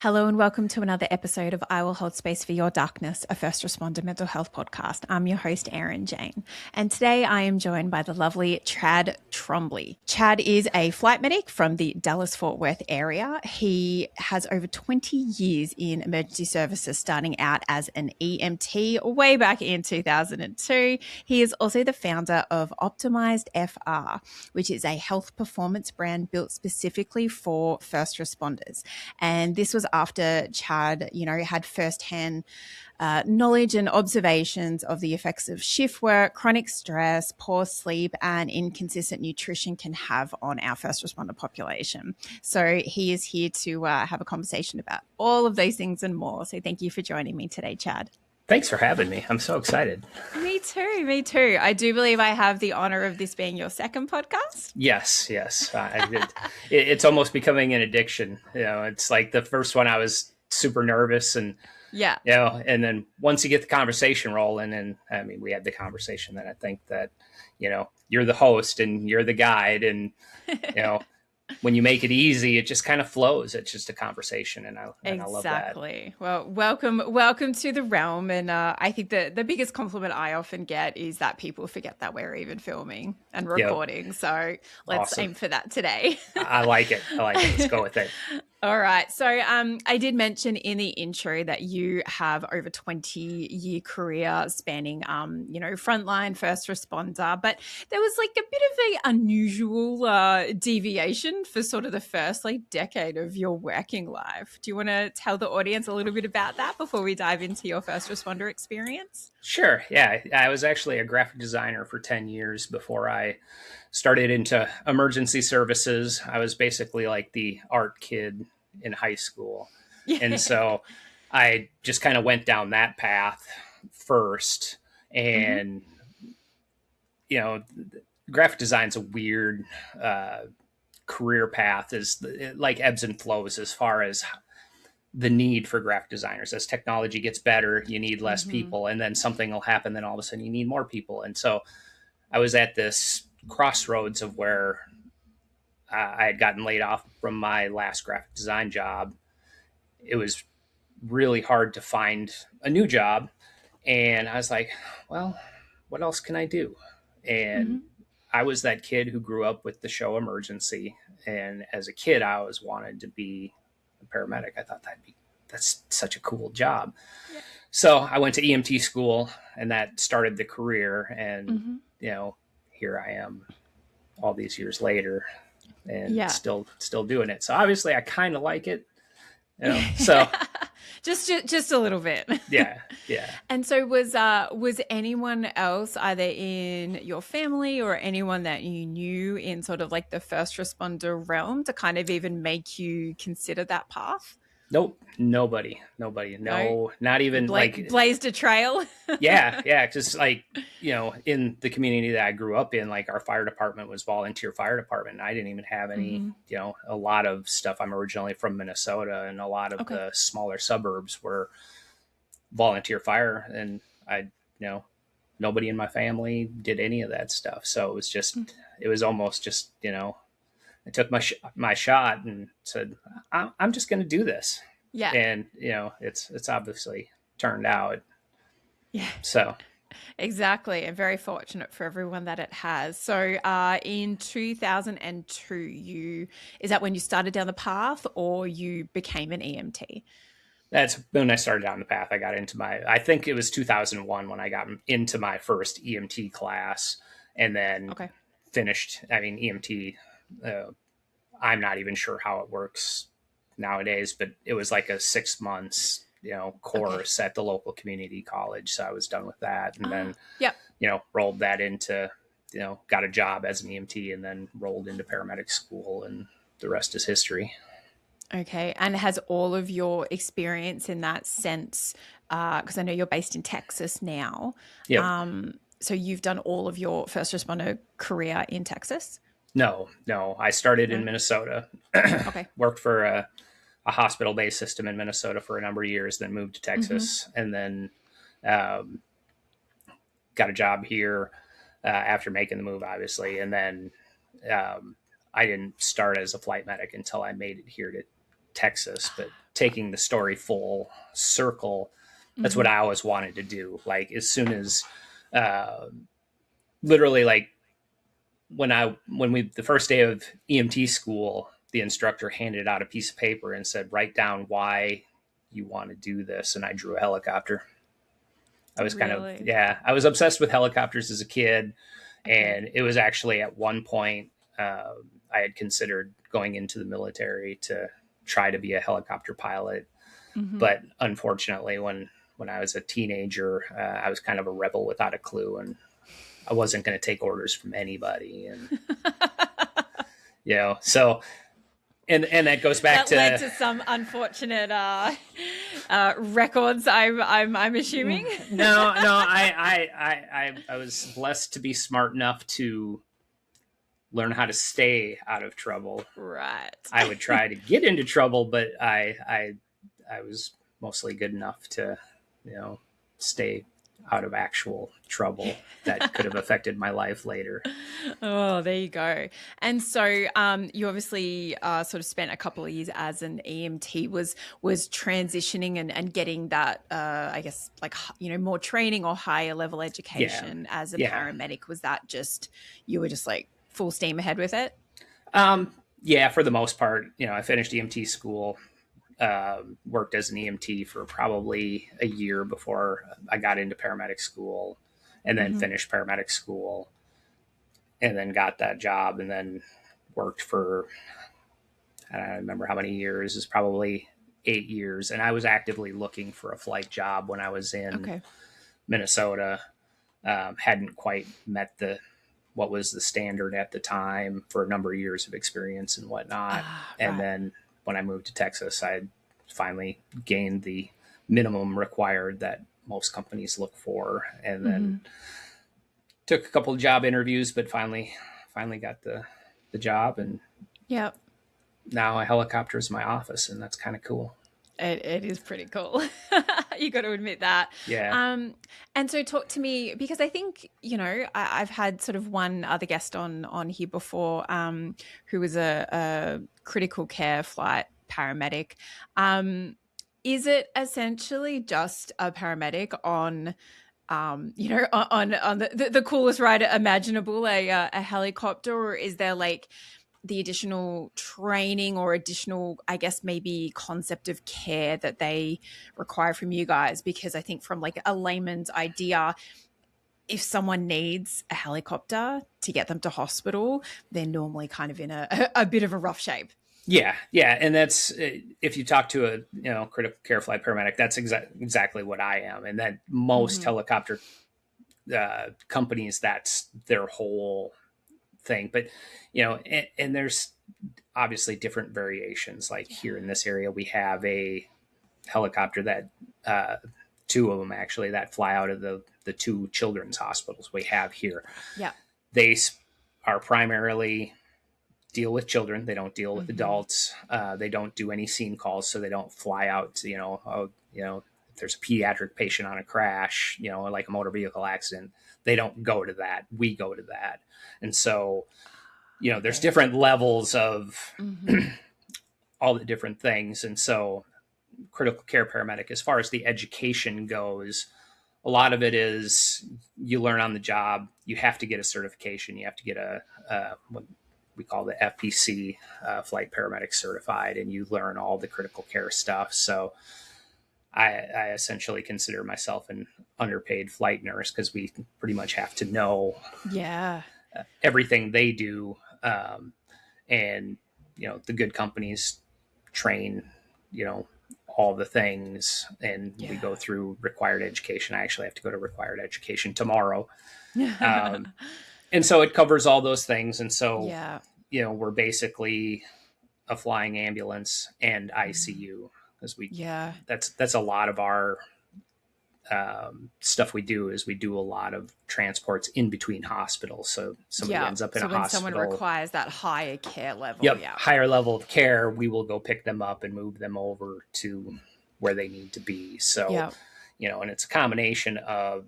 Hello and welcome to another episode of I Will Hold Space for Your Darkness, a first responder mental health podcast. I'm your host, Erin Jane. And today I am joined by the lovely Chad Trombley. Chad is a flight medic from the Dallas-Fort Worth area. He has over 20 years in emergency services, starting out as an EMT way back in 2002. He is also the founder of Optimized FR, which is a health performance brand built specifically for first responders. And this was after Chad, had firsthand knowledge and observations of the effects of shift work, chronic stress, poor sleep, and inconsistent nutrition can have on our first responder population. So he is here to have a conversation about all of those things and more. So thank you for joining me today, Chad. Thanks for having me. I'm so excited. Me too. I do believe I have the honor of this being your second podcast. Yes. It's almost becoming an addiction. It's like the first one I was super nervous and and then once you get the conversation rolling, and I mean, we had the conversation, then I think that, you're the host and you're the guide, and, when you make it easy, it just kind of flows. It's just a conversation, and I love that. Exactly. Well, welcome to the realm. And I think the biggest compliment I often get is that people forget that we're even filming and recording. Yep. So let's aim for that today. I like it. Let's go with it. All right. So I did mention in the intro that you have over 20-year career spanning, frontline, first responder, but there was like a bit of an unusual deviation for sort of the first decade of your working life. Do you want to tell the audience a little bit about that before we dive into your first responder experience? Sure. Yeah. I was actually a graphic designer for 10 years before I started into emergency services. I was basically like the art kid in high school. Yeah. And so I just kind of went down that path first. And, graphic design's a weird career path, is like ebbs and flows as far as the need for graphic designers. As technology gets better, you need less people, and then something will happen, then all of a sudden you need more people. And so I was at this crossroads of where I had gotten laid off from my last graphic design job. It was really hard to find a new job. And I was like, well, what else can I do? And I was that kid who grew up with the show Emergency. And as a kid, I always wanted to be a paramedic. I thought that's such a cool job. Yeah. So I went to EMT school, and that started the career. And, here I am all these years later, and still doing it. So obviously I kind of like it, so just a little bit. Yeah. And so was anyone else either in your family or anyone that you knew in sort of like the first responder realm to kind of even make you consider that path? Nope. Nobody. No, not even blazed a trail. Yeah. Just in the community that I grew up in, like our fire department was volunteer fire department. I didn't even have any, a lot of stuff. I'm originally from Minnesota, and a lot of the smaller suburbs were volunteer fire. And nobody in my family did any of that stuff. So it was just, it was almost just, I took my shot and said, I'm just going to do this. Yeah. And, it's obviously turned out. Yeah. So. Exactly. And very fortunate for everyone that it has. So in 2002, is that when you started down the path, or you became an EMT? That's when I started down the path. I got into I think it was 2001 when I got into my first EMT class, and then finished. I mean, EMT, I'm not even sure how it works nowadays, but it was like a 6 months, course at the local community college. So I was done with that, and then, rolled that into, got a job as an EMT, and then rolled into paramedic school, and the rest is history. Okay. And has all of your experience in that sense, because I know you're based in Texas now. Yep. So you've done all of your first responder career in Texas? No. I started in Minnesota. Worked for a hospital-based system in Minnesota for a number of years, then moved to Texas, and then got a job here after making the move, obviously. And then I didn't start as a flight medic until I made it here to Texas, but taking the story full circle, that's what I always wanted to do. Like as soon as, literally like the first day of EMT school, the instructor handed out a piece of paper and said, write down why you want to do this. And I drew a helicopter. I was Really? I was obsessed with helicopters as a kid. Okay. And it was actually at one point, I had considered going into the military to try to be a helicopter pilot. But unfortunately, when I was a teenager, I was kind of a rebel without a clue, and I wasn't going to take orders from anybody. And, so, and that goes back That led to some unfortunate records. I'm assuming. No, I was blessed to be smart enough to learn how to stay out of trouble. Right. I would try to get into trouble, but I was mostly good enough to, stay out of actual trouble that could have affected my life later. Oh, there you go. And so you obviously sort of spent a couple of years as an EMT, was transitioning and getting that, I guess, like, more training or higher level education as a paramedic. Was that just, you were just like full steam ahead with it? Yeah, for the most part. I finished EMT school, worked as an EMT for probably a year before I got into paramedic school, and then finished paramedic school, and then got that job, and then worked for, I don't remember how many years, it's probably 8 years. And I was actively looking for a flight job when I was in Minnesota. Hadn't quite met what was the standard at the time for a number of years of experience and whatnot. And then when I moved to Texas, I finally gained the minimum required that most companies look for, and then took a couple of job interviews, but finally got the job. And now a helicopter is my office, and that's kind of cool. It is pretty cool. You got to admit that. Yeah. And so talk to me, because I think, I've had sort of one other guest on here before, who was a critical care flight paramedic. Is it essentially just a paramedic on, on the coolest ride imaginable, a helicopter, or is there like the additional training or additional, I guess, maybe concept of care that they require from you guys? Because I think from like a layman's idea, if someone needs a helicopter to get them to hospital, they're normally kind of in a bit of a rough shape. Yeah. And that's, if you talk to a critical care flight paramedic, that's exactly what I am. And that most helicopter companies, that's their whole thing. But and there's obviously different variations. Like here in this area, we have a helicopter that two of them actually that fly out of the two children's hospitals we have here. Yeah, they are primarily deal with children. They don't deal with adults. They don't do any scene calls, so they don't fly out to, if there's a pediatric patient on a crash, like a motor vehicle accident, they don't go to that. We go to that. And so, there's different levels of all the different things. And so critical care paramedic, as far as the education goes, a lot of it is you learn on the job. You have to get a certification. You have to get what we call the FPC, Flight Paramedic Certified, and you learn all the critical care stuff. So I essentially consider myself an underpaid flight nurse, because we pretty much have to know everything they do. And, the good companies train, all the things, and we go through required education. I actually have to go to required education tomorrow. And so it covers all those things. And so, we're basically a flying ambulance and ICU, because that's a lot of our stuff we do. Is we do a lot of transports in between hospitals. So somebody ends up in a hospital. So when someone requires that higher care level, higher level of care, we will go pick them up and move them over to where they need to be. So, and it's a combination of,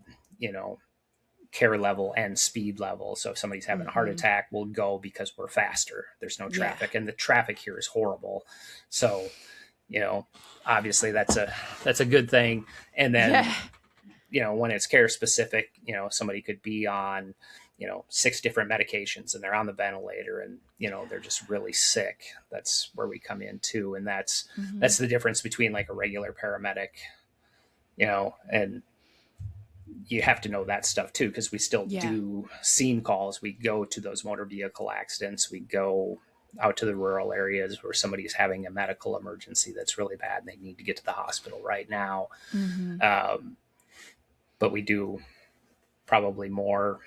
care level and speed level. So if somebody's having a heart attack, we'll go because we're faster. There's no traffic, and the traffic here is horrible. So, obviously that's a good thing. And then, when it's care specific, somebody could be on, 6 different medications and they're on the ventilator and, they're just really sick. That's where we come in too. And that's the difference between like a regular paramedic, and you have to know that stuff too, because we still do scene calls. We go to those motor vehicle accidents. We go out to the rural areas where somebody's having a medical emergency that's really bad and they need to get to the hospital right now. But we do probably more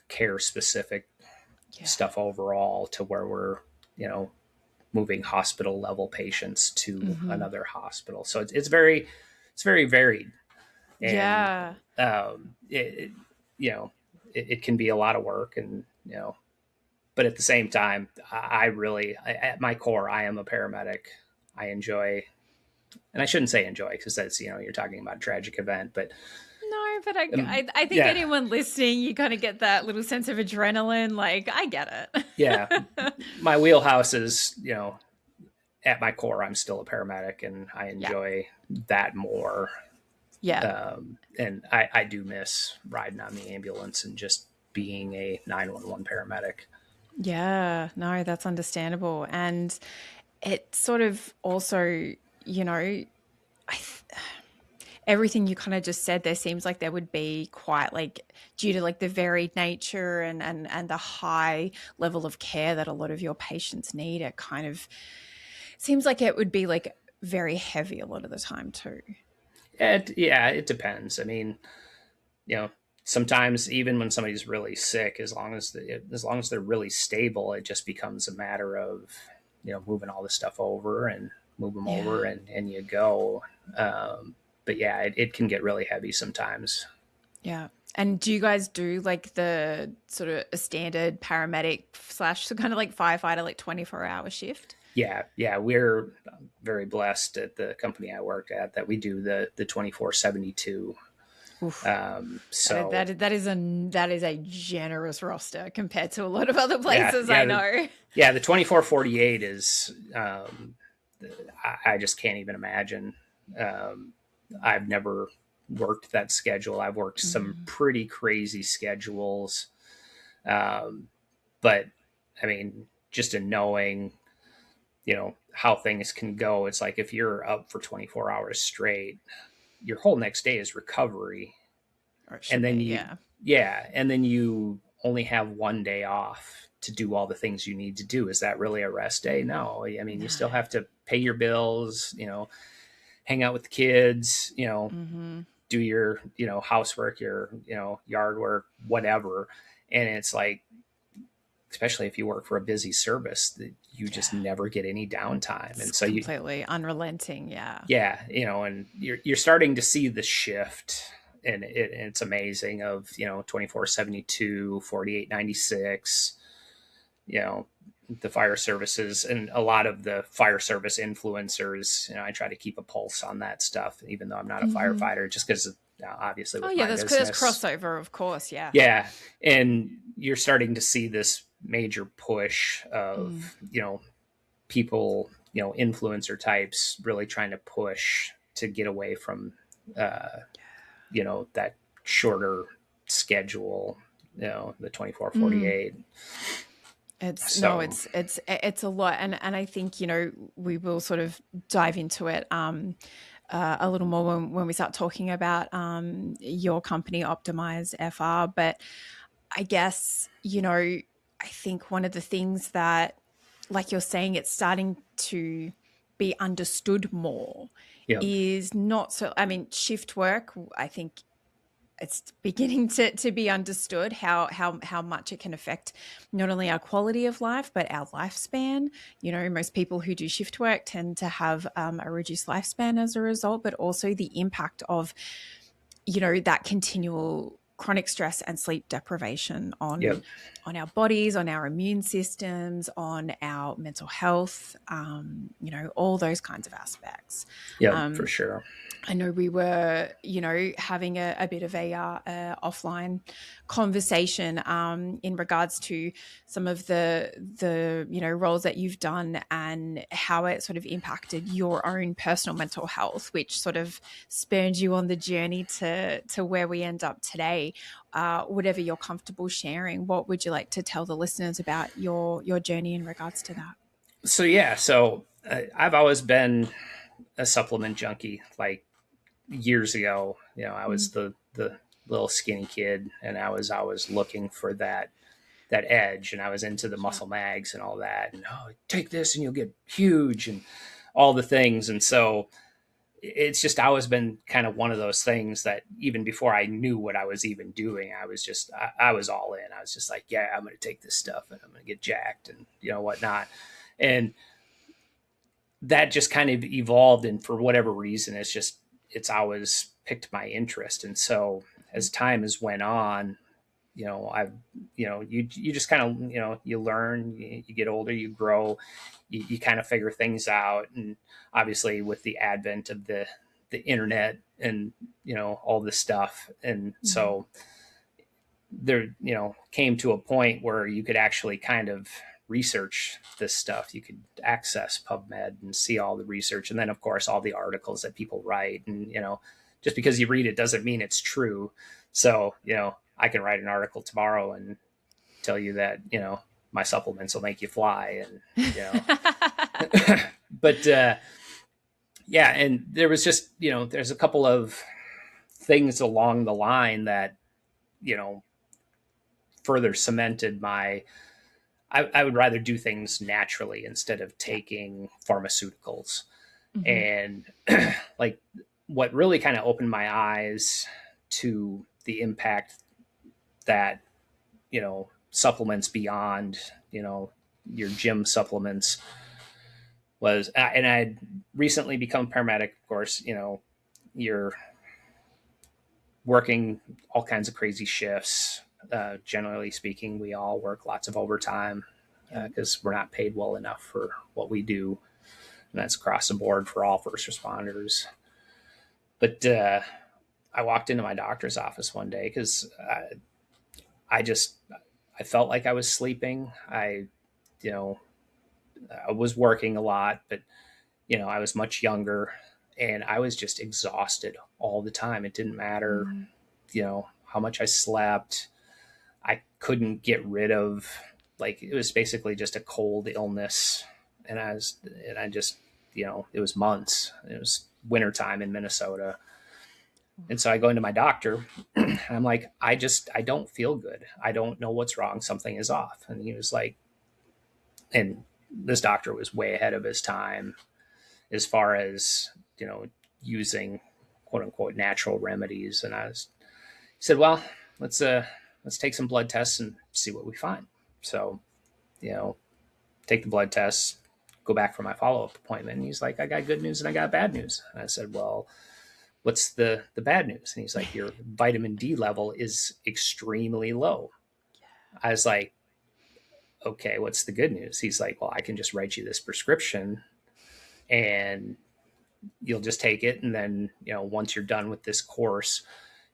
care specific stuff overall, to where we're, moving hospital level patients to another hospital. So it's very varied. And, it can be a lot of work, and, but at the same time, at my core, I am a paramedic. I enjoy, and I shouldn't say enjoy, because that's, you're talking about a tragic event, but no, but I think anyone listening, you kind of get that little sense of adrenaline. Like, I get it. My wheelhouse is, at my core, I'm still a paramedic, and I enjoy that more. And I do miss riding on the ambulance and just being a 911 paramedic. Yeah, no, that's understandable. And it sort of also, everything you kind of just said, there seems like there would be quite, like, due to like the varied nature and the high level of care that a lot of your patients need, it kind of seems like it would be like very heavy a lot of the time too. It depends. I mean, sometimes even when somebody's really sick, as long as they're really stable, it just becomes a matter of, moving all this stuff over and move them over and you go. But it can get really heavy sometimes. Yeah. And do you guys do like the sort of a standard paramedic / kind of like firefighter, like 24-hour shift? Yeah. We're very blessed at the company I worked at that we do the 24/72. So that is a generous roster compared to a lot of other places. I know. The 24/48 is, I just can't even imagine. I've never worked that schedule. I've worked some pretty crazy schedules. But I mean, just in knowing, how things can go, it's like if you're up for 24 hours straight, your whole next day is recovery. And then and then you only have one day off to do all the things you need to do. Is that really a rest day? No. I mean, you still have to pay your bills, hang out with the kids, do your, housework, your, yard work, whatever. And it's like, especially if you work for a busy service, you just never get any downtime. And so you completely unrelenting. And you're starting to see the shift, and it's amazing, of, 24/72, 48/96, the fire services and a lot of the fire service influencers. I try to keep a pulse on that stuff, even though I'm not a firefighter, just because obviously with my business. There's crossover, of course. And you're starting to see this major push of people, influencer types really trying to push to get away from that shorter schedule, the 24/48. It's a lot. And I think, we will sort of dive into it a little more when we start talking about your company, Optimize FR. But I guess, I think one of the things that, like you're saying, it's starting to be understood more is not so, I mean, shift work, I think it's beginning to be understood how much it can affect not only our quality of life, but our lifespan. Most people who do shift work tend to have a reduced lifespan as a result, but also the impact of, that continual chronic stress and sleep deprivation on our bodies, on our immune systems, on our mental health, all those kinds of aspects. For sure. I know we were, having a bit of a offline conversation in regards to some of the roles that you've done and how it sort of impacted your own personal mental health, which sort of spurred you on the journey to where we end up today. Whatever you're comfortable sharing, what would you like to tell the listeners about your journey in regards to that? So I've always been a supplement junkie. Like years ago, I was the little skinny kid, and I was always looking for that edge, and I was into the muscle mags and all that, and take this and you'll get huge and all the things. And so it's just always been kind of one of those things that even before I knew what I was even doing, I was all in. I was just like, yeah, I'm going to take this stuff and I'm going to get jacked and whatnot. And that just kind of evolved, and for whatever reason, it's always picked my interest. And so as time has went on, I've, you just kind of, you learn, you get older, you grow, you kind of figure things out. And obviously with the advent of the internet and, all this stuff. And so there, came to a point where you could actually kind of research this stuff. You could access PubMed and see all the research. And then of course, all the articles that people write, and, just because you read it doesn't mean it's true. So, I can write an article tomorrow and tell you that, my supplements will make you fly. And, but, yeah. And there was just, there's a couple of things along the line that, further cemented I would rather do things naturally instead of taking pharmaceuticals. And like what really kind of opened my eyes to the impact that, supplements beyond, your gym supplements was, and I had recently become paramedic. Of course, you're working all kinds of crazy shifts. Generally speaking, we all work lots of overtime because we're not paid well enough for what we do. And that's across the board for all first responders. But I walked into my doctor's office one day because I felt like I was sleeping. I was working a lot, but I was much younger, and I was just exhausted all the time. It didn't matter, how much I slept. I couldn't get rid of, like, it was basically just a cold illness. And I just, it was months. It was wintertime in Minnesota. And so I go into my doctor and I'm like, I don't feel good. I don't know what's wrong. Something is off. And he was like, and this doctor was way ahead of his time as far as, using quote unquote natural remedies. And he said, well, let's take some blood tests and see what we find. So, take the blood tests, go back for my follow-up appointment. And he's like, I got good news and I got bad news. And I said, well, what's the bad news? And he's like, your vitamin D level is extremely low. I was like, okay, what's the good news? He's like, well, I can just write you this prescription and you'll just take it. And then, once you're done with this course,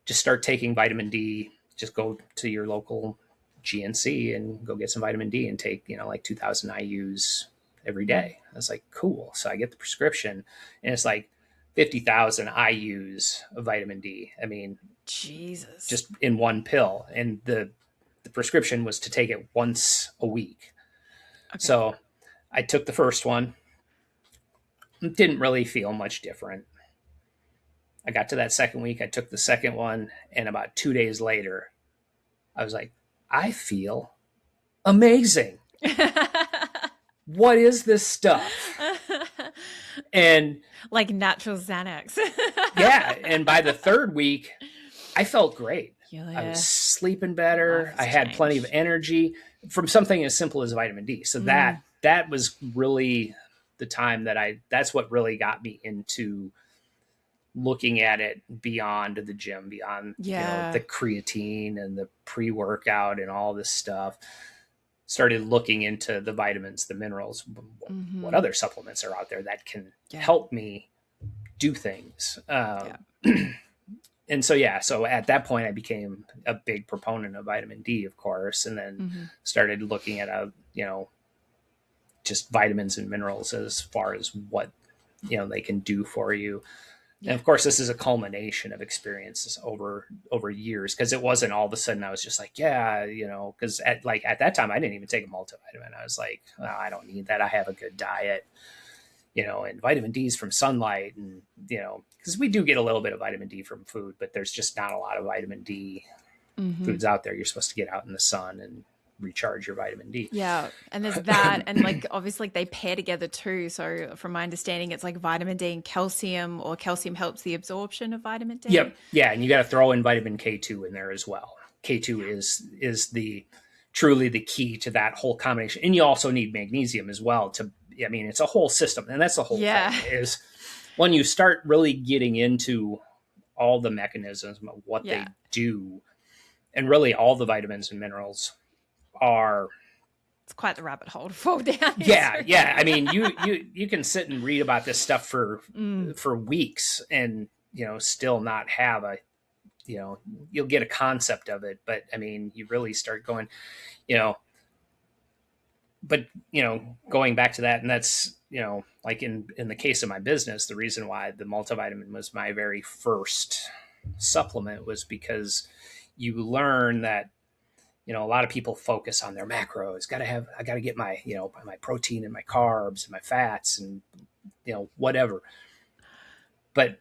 just start taking vitamin D. Just go to your local GNC and go get some vitamin D and take, like 2,000 IUs every day. I was like, cool. So I get the prescription and it's like 50,000 IUs of vitamin D. I mean, Jesus, just in one pill. And the prescription was to take it once a week. Okay. So I took the first one. Didn't really feel much different. I got to that second week. I took the second one. And about 2 days later, I was like, I feel amazing. What is this stuff? And like natural Xanax. Yeah. And by the third week, I felt great. Yeah. I was sleeping better. I had plenty of energy from something as simple as vitamin D. So that was really the time that's what really got me into looking at it beyond the gym, beyond the creatine and the pre-workout and all this stuff. Started looking into the vitamins, the minerals, what other supplements are out there that can help me do things. Yeah. And so, so at that point I became a big proponent of vitamin D, of course, and then started looking at just vitamins and minerals as far as what, they can do for you. Yeah. And of course, this is a culmination of experiences over years, because it wasn't all of a sudden I was just like, because at that time I didn't even take a multivitamin. I was like, oh, I don't need that. I have a good diet, and vitamin D is from sunlight, and because we do get a little bit of vitamin D from food, but there's just not a lot of vitamin D foods out there. You're supposed to get out in the sun and recharge your vitamin D. Yeah. And there's that. And like, obviously they pair together too. So from my understanding, it's like vitamin D and calcium, or calcium helps the absorption of vitamin D. Yep. Yeah. And you got to throw in vitamin K2 in there as well. K2 is truly the key to that whole combination. And you also need magnesium as well it's a whole system. And that's the whole thing, is when you start really getting into all the mechanisms of what they do, and really all the vitamins and minerals it's quite the rabbit hole to fall down. Yeah. I mean, you can sit and read about this stuff for weeks and, still not have you'll get a concept of it, but I mean, you really start going, but, going back to that, and that's, like in the case of my business, the reason why the multivitamin was my very first supplement was because you learn that, a lot of people focus on their macros. I got to get my, my protein and my carbs and my fats and, whatever. But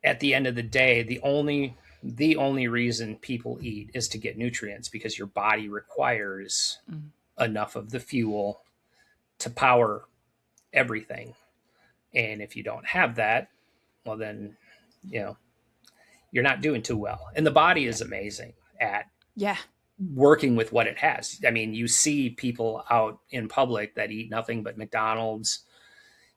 at the end of the day, the only reason people eat is to get nutrients, because your body requires enough of the fuel to power everything. And if you don't have that, well, then, you're not doing too well. And the body is amazing at working with what it has. I mean, you see people out in public that eat nothing but McDonald's,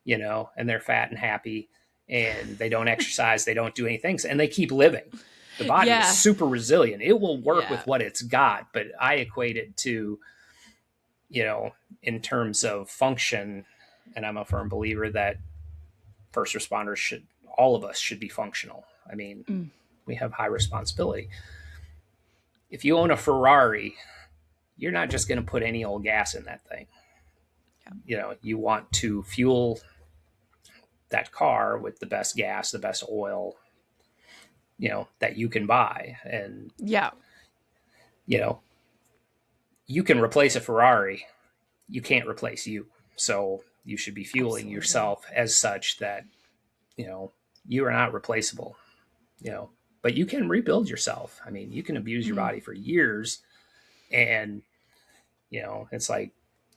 and they're fat and happy, and they don't exercise, they don't do anything, and they keep living. The body is super resilient. It will work with what it's got, but I equate it to, in terms of function, and I'm a firm believer that first responders all of us should be functional. I mean, we have high responsibility. If you own a Ferrari, you're not just going to put any old gas in that thing. Yeah. You want to fuel that car with the best gas, the best oil, that you can buy. And, you can replace a Ferrari. You can't replace you. So you should be fueling yourself as such that, you are not replaceable, but you can rebuild yourself. I mean, you can abuse your body for years, and, it's like,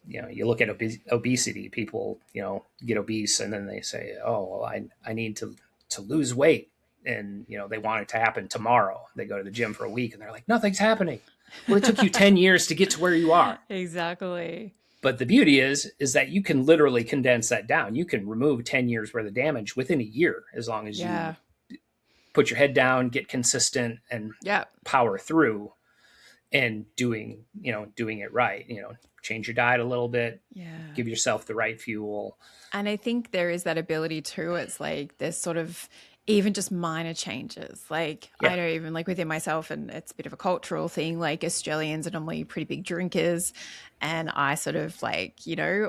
you look at obesity, people, get obese, and then they say, oh, well, I need to lose weight. And, they want it to happen tomorrow. They go to the gym for a week and they're like, nothing's happening. Well, it took you 10 years to get to where you are. Exactly. But the beauty is that you can literally condense that down. You can remove 10 years worth of damage within a year, as long as you put your head down, get consistent, and power through, and doing it right. Change your diet a little bit, give yourself the right fuel. And I think there is that ability too. It's like there's sort of even just minor changes. Like I know even like within myself, and it's a bit of a cultural thing, like Australians are normally pretty big drinkers, and I sort of like,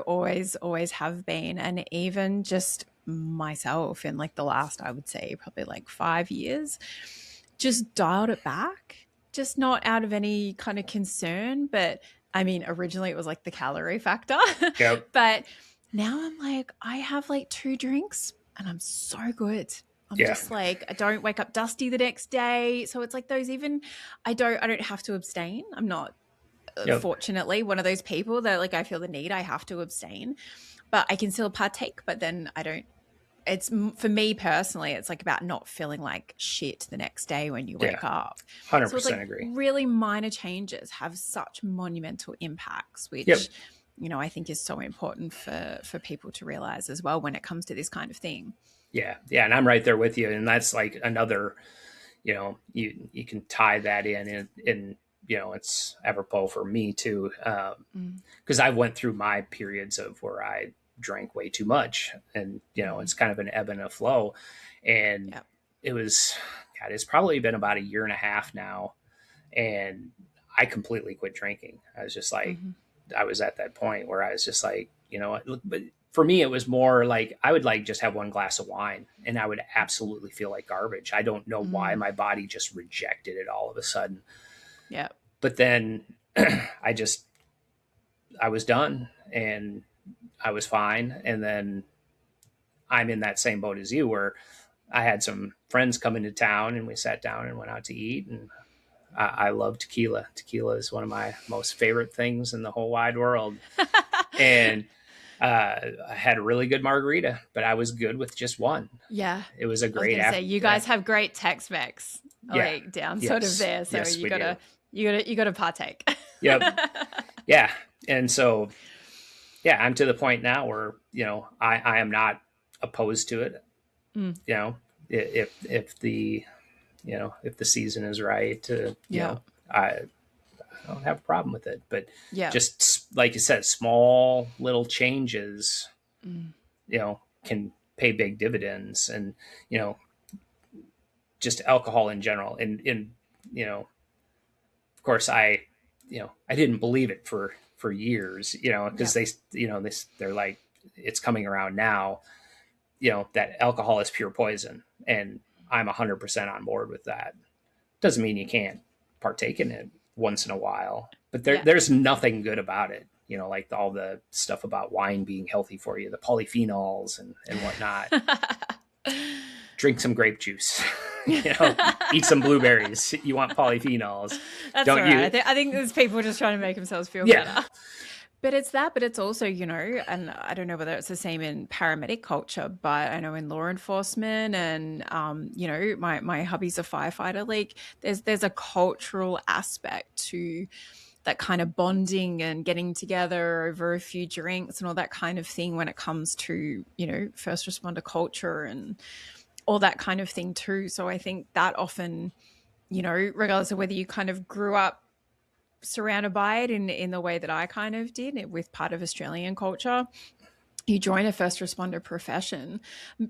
always have been. And even just myself in like the last, I would say probably like 5 years, just dialed it back, just not out of any kind of concern. But I mean, originally it was like the calorie factor, but now I'm like, I have like 2 drinks and I'm so good. I'm just like, I don't wake up dusty the next day. So it's like those, even I don't have to abstain. I'm not fortunately one of those people that like, I feel the need, I have to abstain, but I can still partake. But then I don't, it's for me personally, it's like about not feeling like shit the next day when you wake up. 100% so it's like agree. Really minor changes have such monumental impacts, which, I think is so important for people to realize as well when it comes to this kind of thing. Yeah. And I'm right there with you. And that's like another, you can tie that in and it's apropos for me too. Cause I went through my periods of where I drank way too much. And, it's kind of an ebb and a flow. And Yep. it was, God, it's probably been about a year and a half now. And I completely quit drinking. I was just like, I was at that point where I was just like, but for me, it was more like I would like just have one glass of wine and I would absolutely feel like garbage. I don't know why my body just rejected it all of a sudden. Yeah. But then I was done and I was fine. And then I'm in that same boat as you where I had some friends come into town and we sat down and went out to eat, and I love tequila. Tequila is one of my most favorite things in the whole wide world. And I had a really good margarita, but I was good with just one. Yeah. It was a I was great gonna say, you guys have great Tex-Mex like down sort of there. So Yes, you gotta partake. Yep. Yeah. And so, yeah, I'm to the point now where, I am not opposed to it. If the, if the season is right, I don't have a problem with it. But just like you said, small little changes, can pay big dividends. And, just alcohol in general. And of course, I didn't believe it for years, because they're like, it's coming around now, that alcohol is pure poison. And I'm 100% on board with that. Doesn't mean you can't partake in it once in a while, but there's nothing good about it. Like all the stuff about wine being healthy for you, the polyphenols and whatnot. Drink some grape juice, eat some blueberries. You want polyphenols. That's don't all right. you? I think there's people just trying to make themselves feel better. But it's that, but it's also, and I don't know whether it's the same in paramedic culture, but I know in law enforcement and, my hubby's a firefighter, like there's a cultural aspect to that kind of bonding and getting together over a few drinks and all that kind of thing when it comes to, first responder culture and all that kind of thing too. So I think that often, regardless of whether you kind of grew up surrounded by it in the way that I kind of did with part of Australian culture, you join a first responder profession,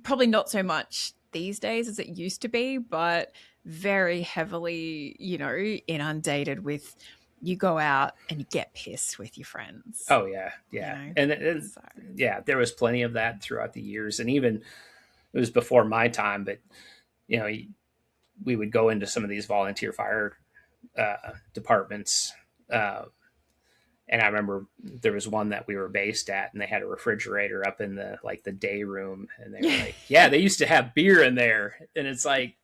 probably not so much these days as it used to be, but very heavily, inundated with, you go out and you get pissed with your friends. Oh yeah. And there was plenty of that throughout the years. And even it was before my time, but we would go into some of these volunteer fire departments. And I remember there was one that we were based at, and they had a refrigerator up in the day room, and they were like, yeah, they used to have beer in there. And it's like,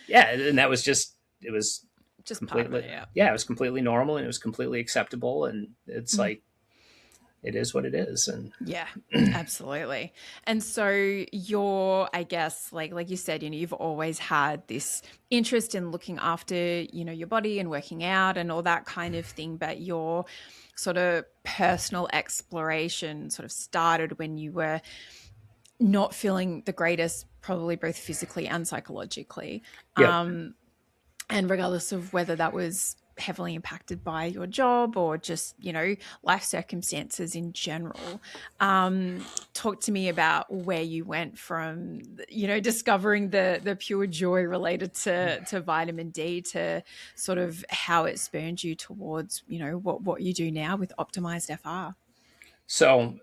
yeah. And that was it was just completely, it was completely normal and it was completely acceptable. And it's like, it is what it is. And yeah, absolutely. And so you're, I guess, like you said, you've always had this interest in looking after, your body and working out and all that kind of thing. But your sort of personal exploration sort of started when you were not feeling the greatest, probably both physically and psychologically. Yep. And regardless of whether that was heavily impacted by your job or just, life circumstances in general. Talk to me about where you went from, discovering the pure joy related to vitamin D to sort of how it spurned you towards, what you do now with optimized FR. So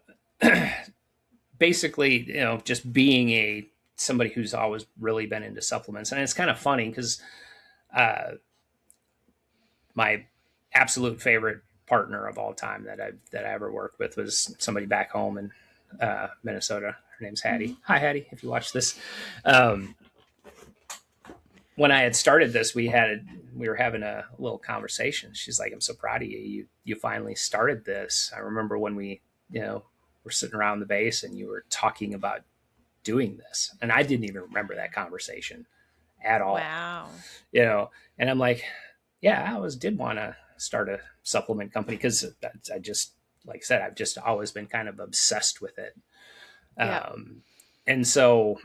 basically, just being somebody who's always really been into supplements. And it's kind of funny because my absolute favorite partner of all time that I ever worked with was somebody back home in Minnesota. Her name's Hattie. Mm-hmm. Hi, Hattie, if you watch this. When I had started this, we were having a little conversation. She's like, I'm so proud of you. You finally started this. I remember when we, were sitting around the base and you were talking about doing this. And I didn't even remember that conversation at all. Wow. And I'm like, yeah, I always did want to start a supplement company because I just, like I said, I've just always been kind of obsessed with it. Yeah. And so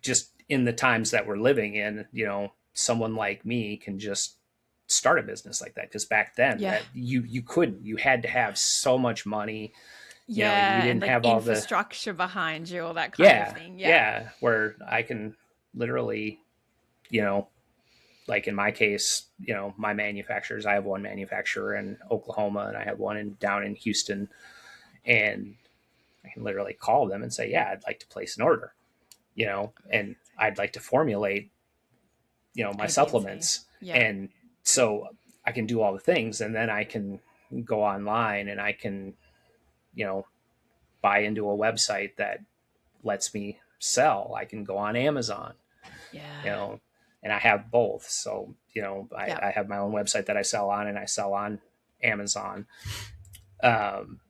just in the times that we're living in, someone like me can just start a business like that. Because back then you couldn't, you had to have so much money. We Yeah, and didn't like have all the, infrastructure behind you, all that kind of yeah, thing. Yeah. yeah, where I can literally, you know, like in my case, my manufacturers, I have one manufacturer in Oklahoma and I have one down in Houston, and I can literally call them and say, yeah, I'd like to place an order, and I'd like to formulate, my A, B, and C. supplements. Yeah. And so I can do all the things, and then I can go online and I can, you know, buy into a website that lets me sell. I can go on Amazon, you Yeah. know, and I have both. So, Yeah. I have my own website that I sell on, and I sell on Amazon. Um,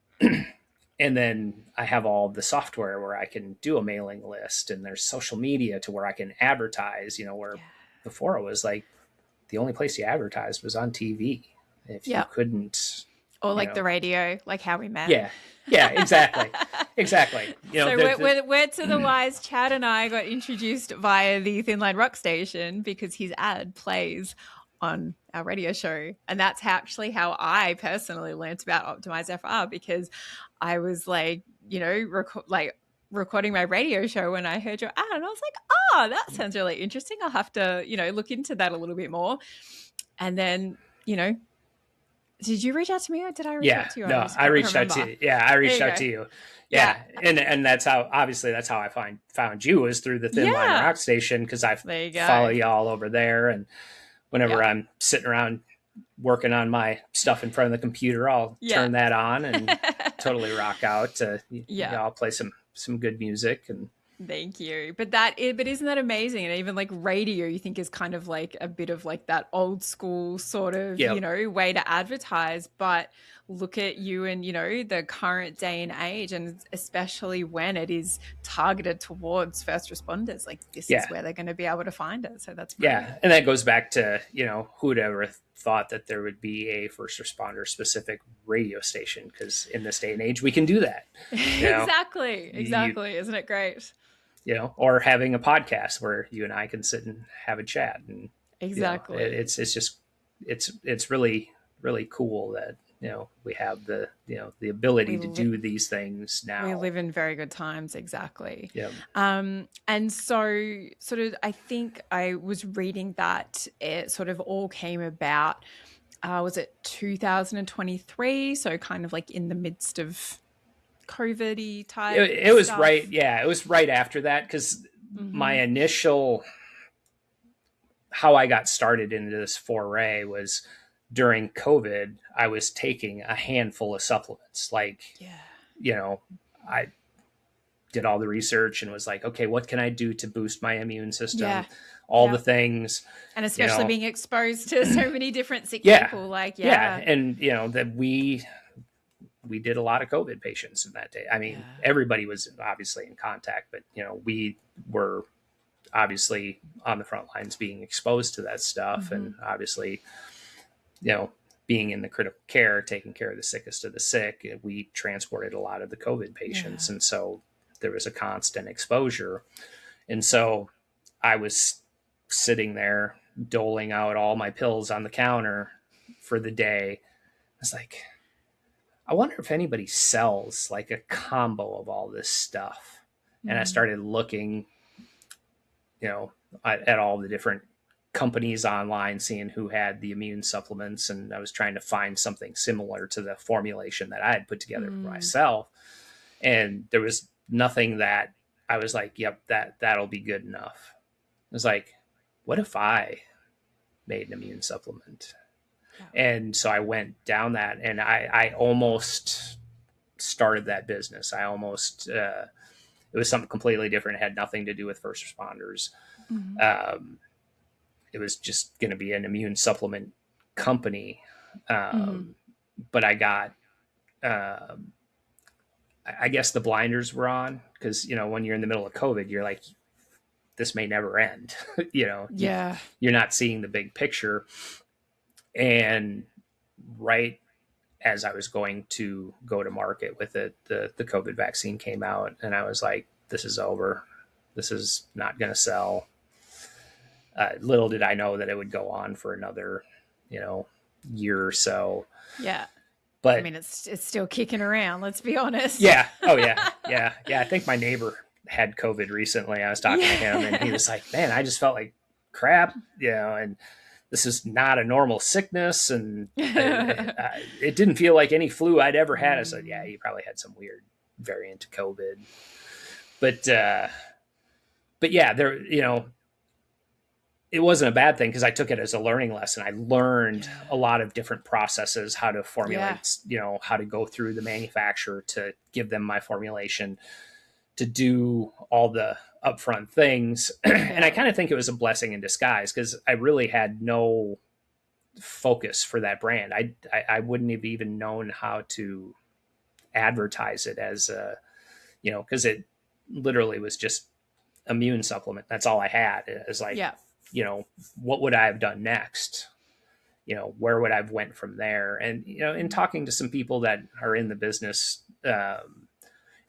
and then I have all the software where I can do a mailing list, and there's social media to where I can advertise, where Yeah. before it was like the only place you advertised was on TV. If you Yeah. couldn't, Or you like the know, radio, like how we met. yeah, yeah, exactly, exactly. So word to the wise, Chad and I got introduced via the Thin Line Rock station because his ad plays on our radio show. And that's actually how I personally learned about Optimize FR, because I was like, recording my radio show when I heard your ad, and I was like, oh, that sounds really interesting. I'll have to, look into that a little bit more. And then, did you reach out to me or did I reach out Yeah, to you? I no, just I can't reached out remember. to you. Yeah, I reached There you out go. to you. Yeah. Yeah, and that's how, obviously that's how I found you, was through the Thin Line Yeah. Rock station, because I There you go. follow you all over there, and whenever Yeah. I'm sitting around working on my stuff in front of the computer, I'll Yeah. turn that on and totally rock out. Yeah. I'll play some good music. And Thank you. But isn't that amazing? And even like radio, you think is kind of like a bit of like that old school sort of, yeah, way to advertise. But look at you and, the current day and age, and especially when it is targeted towards first responders, like this is yeah, where they're going to be able to find it. So that's brilliant. yeah, and that goes back to, who'd ever thought that there would be a first responder specific radio station, because in this day and age we can do that. Exactly. Isn't it great? Or having a podcast where you and I can sit and have a chat, and Exactly. it's just it's really, really cool that we have the the ability to do these things now. We live in very good times. Exactly. Yeah. And so sort of, I think I was reading that it sort of all came about, was it 2023? So kind of like in the midst of COVID-y type It was stuff. right. Yeah, it was right after that, because my initial, how I got started into this foray was during COVID. I was taking a handful of supplements. Like, I did all the research and was like, okay, what can I do to boost my immune system? Yeah. All the things. And especially being exposed to so many different sick Yeah. people. Like, Yeah. And, that we did a lot of COVID patients in that day. I mean, everybody was obviously in contact, but, we were obviously on the front lines being exposed to that stuff. And obviously, being in the critical care, taking care of the sickest of the sick, we transported a lot of the COVID patients. And so there was a constant exposure. And so I was sitting there doling out all my pills on the counter for the day. I was like, I wonder if anybody sells like a combo of all this stuff. And I started looking, at all the different companies online, seeing who had the immune supplements. And I was trying to find something similar to the formulation that I had put together for myself. And there was nothing that I was like, yep, that'll be good enough. I was like, what if I made an immune supplement? And so I went down that, and I almost started that business. I almost, it was something completely different. It had nothing to do with first responders. It was just going to be an immune supplement company. But I got, I guess the blinders were on, because, when you're in the middle of COVID, you're like, this may never end. You're not seeing the big picture. And right as I was going to go to market with it, the COVID vaccine came out, and I was like, this is over. This is not going to sell. Little did I know that it would go on for another, year or so. Yeah. I But mean, it's still kicking around. Let's be honest. yeah, oh yeah. I think my neighbor had COVID recently. I was talking to him, and he was like, "Man, I just felt like crap, and this is not a normal sickness, and it didn't feel like any flu I'd ever had." I said, "Yeah, you probably had some weird variant of COVID." But yeah, there, it wasn't a bad thing because I took it as a learning lesson. I learned a lot of different processes, how to formulate, how to go through the manufacturer to give them my formulation, to do all the upfront things. And I kind of think it was a blessing in disguise because I really had no focus for that brand. I wouldn't have even known how to advertise it as because it literally was just immune supplement. That's all I had. It was like, what would I have done next? Where would I have went from there? And, in talking to some people that are in the business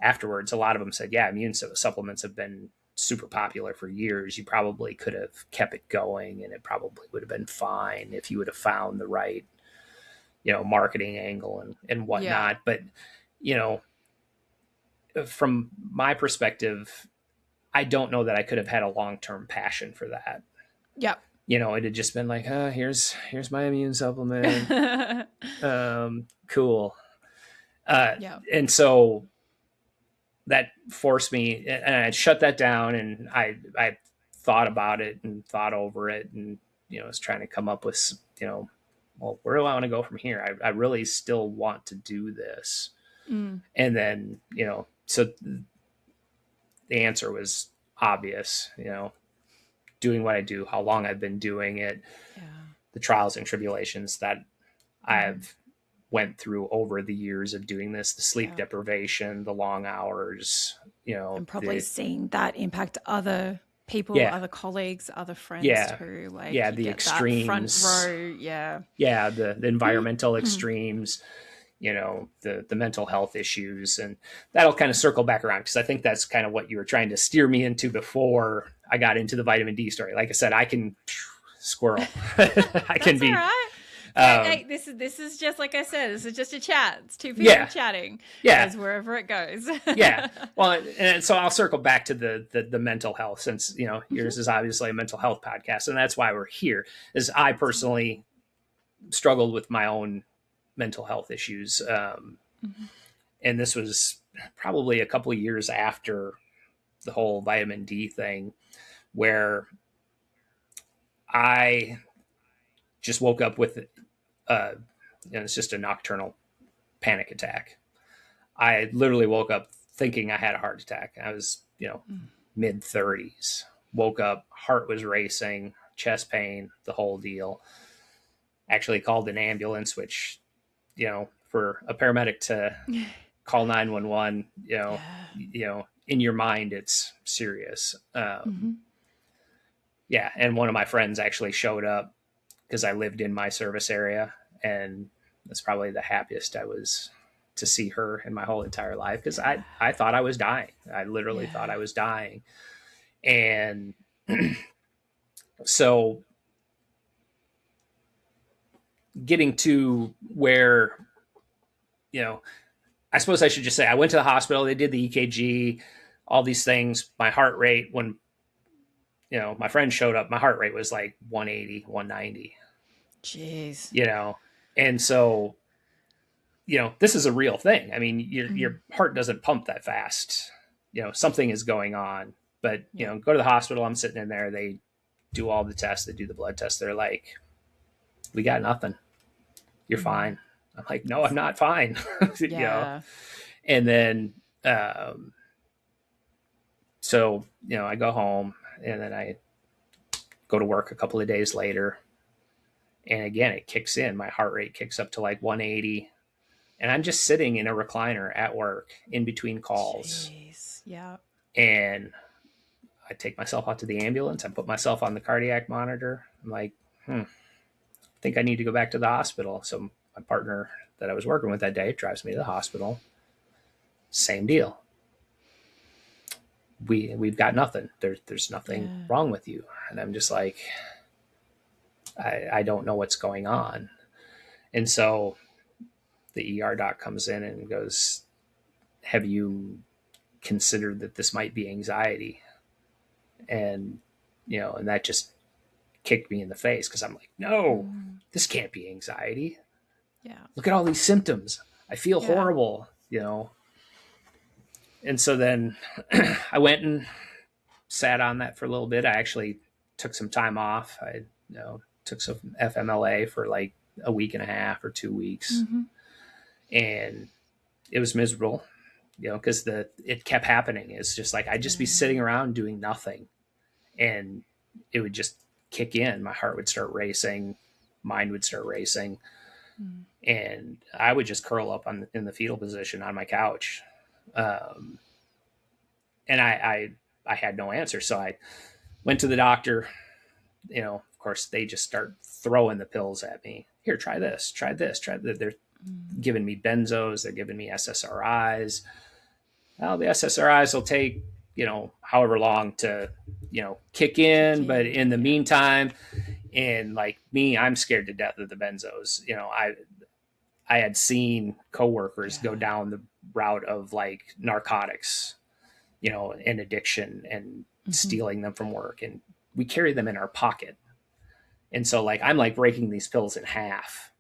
afterwards, a lot of them said, yeah, immune supplements have been super popular for years. You probably could have kept it going and it probably would have been fine if you would have found the right, marketing angle and whatnot. But, from my perspective, I don't know that I could have had a long-term passion for that. Yep. It had just been like, here's my immune supplement. Cool. And so that forced me, and I shut that down, and I thought about it and thought over it, and was trying to come up with, well, where do I want to go from here? I really still want to do this. And then, so the answer was obvious, doing what I do, how long I've been doing it, the trials and tribulations that I've went through over the years of doing this, the sleep deprivation, the long hours, and probably seeing that impact other people, other colleagues, other friends too. Like, the extremes, front row, the environmental extremes, the mental health issues, and that'll kind of circle back around because I think that's kind of what you were trying to steer me into before I got into the vitamin D story. Like I said, I can squirrel. I can be. All right. Hey, this is just like I said. This is just a chat. It's two people chatting. As wherever it goes. Well, and so I'll circle back to the mental health since yours is obviously a mental health podcast, and that's why we're here. Is I personally struggled with my own mental health issues, and this was probably a couple of years after the whole vitamin D thing, where I just woke up with it's just a nocturnal panic attack. I literally woke up thinking I had a heart attack. I was, mid 30s. Woke up, heart was racing, chest pain, the whole deal. Actually called an ambulance, which, for a paramedic to call 911, in your mind, it's serious. And one of my friends actually showed up because I lived in my service area, and that's probably the happiest I was to see her in my whole entire life because I thought I was dying. I literally thought I was dying. And so getting to where, I suppose I should just say I went to the hospital. They did the EKG, all these things. My heart rate, when my friend showed up, my heart rate was like 180, 190. Jeez. And so, this is a real thing. I mean, your heart doesn't pump that fast. Something is going on. But, go to the hospital. I'm sitting in there. They do all the tests. They do the blood tests. They're like, we got nothing. You're fine. I'm like, no, I'm not fine. And then, so, I go home and then I go to work a couple of days later. And again, it kicks in. My heart rate kicks up to like 180. And I'm just sitting in a recliner at work in between calls. Jeez. Yeah. And I take myself out to the ambulance. I put myself on the cardiac monitor. I'm like, I think I need to go back to the hospital. So my partner that I was working with that day drives me to the hospital. Same deal. We've got nothing. There's nothing wrong with you. And I'm just like, I don't know what's going on. And so the ER doc comes in and goes, have you considered that this might be anxiety? And, and that just kicked me in the face, because I'm like, no, this can't be anxiety. Yeah. Look at all these symptoms. I feel Yeah. horrible, And so then I went and sat on that for a little bit. I actually took some time off. I, took some FMLA for like a week and a half or 2 weeks. And it was miserable, because it kept happening. It's just like, I'd just be sitting around doing nothing, and it would just kick in. My heart would start racing, mind would start racing. And I would just curl up in the fetal position on my couch. And I had no answer. So I went to the doctor. Of course, they just start throwing the pills at me. Here, try this, try this, try that. They're giving me benzos. They're giving me SSRIs. Well, the SSRIs will take, however long to, kick in. But in the meantime, and like me, I'm scared to death of the benzos. I had seen coworkers go down the route of like narcotics, and addiction, and stealing them from work. And we carry them in our pocket. And so like, I'm like breaking these pills in half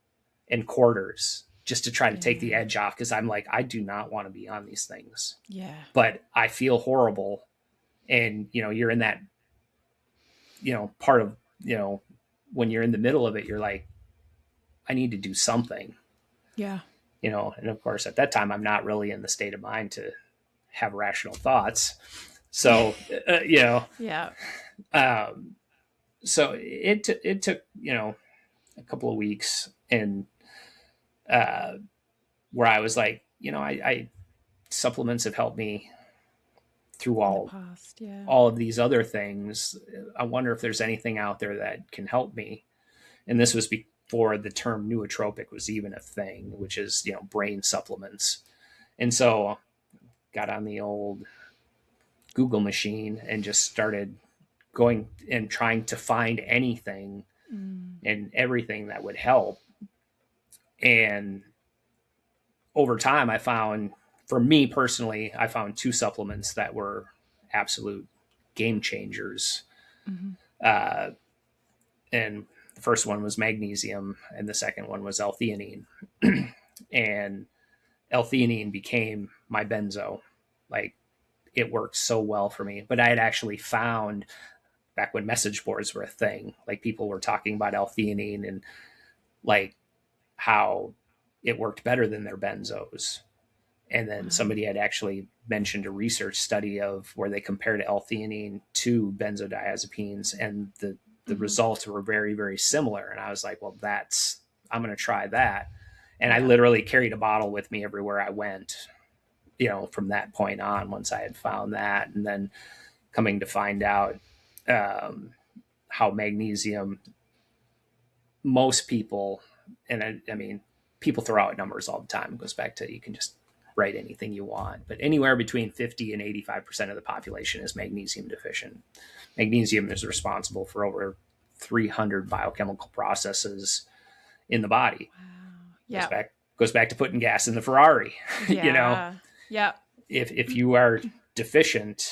and quarters just to try to take the edge off. Cause I'm like, I do not want to be on these things. Yeah. But I feel horrible. And, you're in that, part of, when you're in the middle of it, you're like, I need to do something. Yeah. And of course at that time, I'm not really in the state of mind to have rational thoughts. So, Yeah. So it took, a couple of weeks, and where I was like, I supplements have helped me through all of these other things. I wonder if there's anything out there that can help me. And this was before the term nootropic was even a thing, which is, brain supplements. And so got on the old Google machine and just started going and trying to find anything and everything that would help. And over time, I found, for me personally, I found 2 supplements that were absolute game changers. And the first one was magnesium, and the second one was L-theanine. And L-theanine became my benzo. Like, it worked so well for me. But I had actually found, back when message boards were a thing, like people were talking about L-theanine and like how it worked better than their benzos. And then somebody had actually mentioned a research study of where they compared L-theanine to benzodiazepines, and the results were very, very similar. And I was like, well, I'm going to try that. And I literally carried a bottle with me everywhere I went, from that point on, once I had found that. And then coming to find out how magnesium, most people, and I mean, people throw out numbers all the time. It goes back to, you can just write anything you want, but anywhere between 50 and 85% of the population is magnesium deficient. Magnesium is responsible for over 300 biochemical processes in the body. Wow. Yeah. Goes back to putting gas in the Ferrari. Yeah. If you are deficient,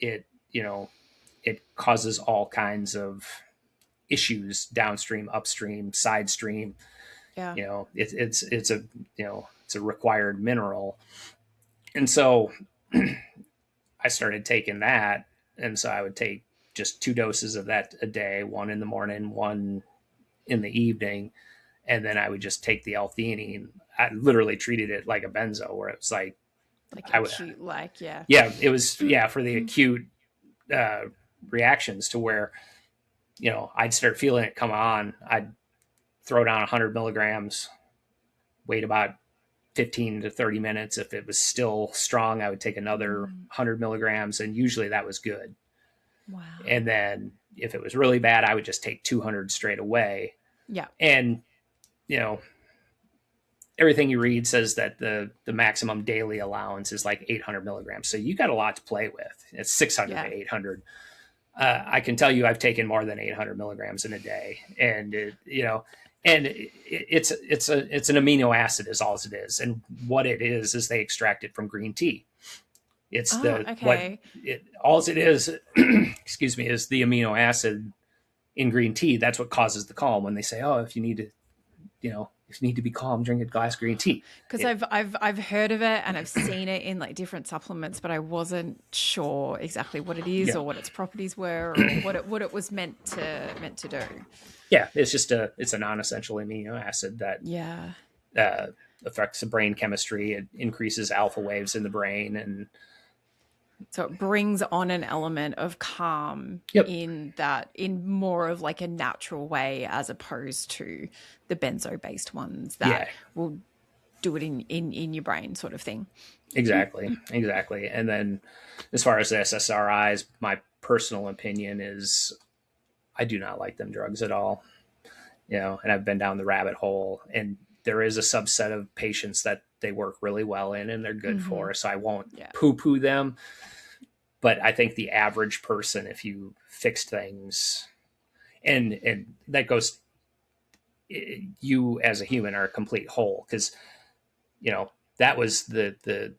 it causes all kinds of issues downstream, upstream, side stream. Yeah. It's a required mineral. And so I started taking that. And so I would take just 2 doses of that a day, 1 in the morning, 1 in the evening. And then I would just take the L-theanine. I literally treated it like a benzo, where it was like acute, it was, for the acute reactions, to where, I'd start feeling it come on. I'd throw down 100 milligrams, wait about 15 to 30 minutes. If it was still strong, I would take another 100 milligrams, and usually that was good. Wow. And then if it was really bad, I would just take 200 straight away. Yeah. And, everything you read says that the maximum daily allowance is like 800 milligrams. So you got a lot to play with. It's 600 to 800. I can tell you I've taken more than 800 milligrams in a day. And, And it's an amino acid is all it is. And what it is they extract it from green tea. It's okay. all it is, excuse me, is the amino acid in green tea. That's what causes the calm when they say, oh, if you need to, if you need to be calm, drink a glass of green tea. Because I've heard of it and I've seen it in like different supplements, but I wasn't sure exactly what it is, Yeah. or what its properties were, or what it was meant to do. Yeah, it's a non-essential amino acid that Yeah. affects the brain chemistry. It increases alpha waves in the brain, and so it brings on an element of calm Yep. in more of like a natural way, as opposed to the benzo based ones that will do it in your brain, sort of thing. Exactly. And then as far as the SSRIs, my personal opinion is I do not like them drugs at all. And I've been down the rabbit hole, and there is a subset of patients that they work really well in and they're good for, so I won't poo-poo them. But I think the average person, if you fix things, and that goes, you as a human are a complete whole, because that was the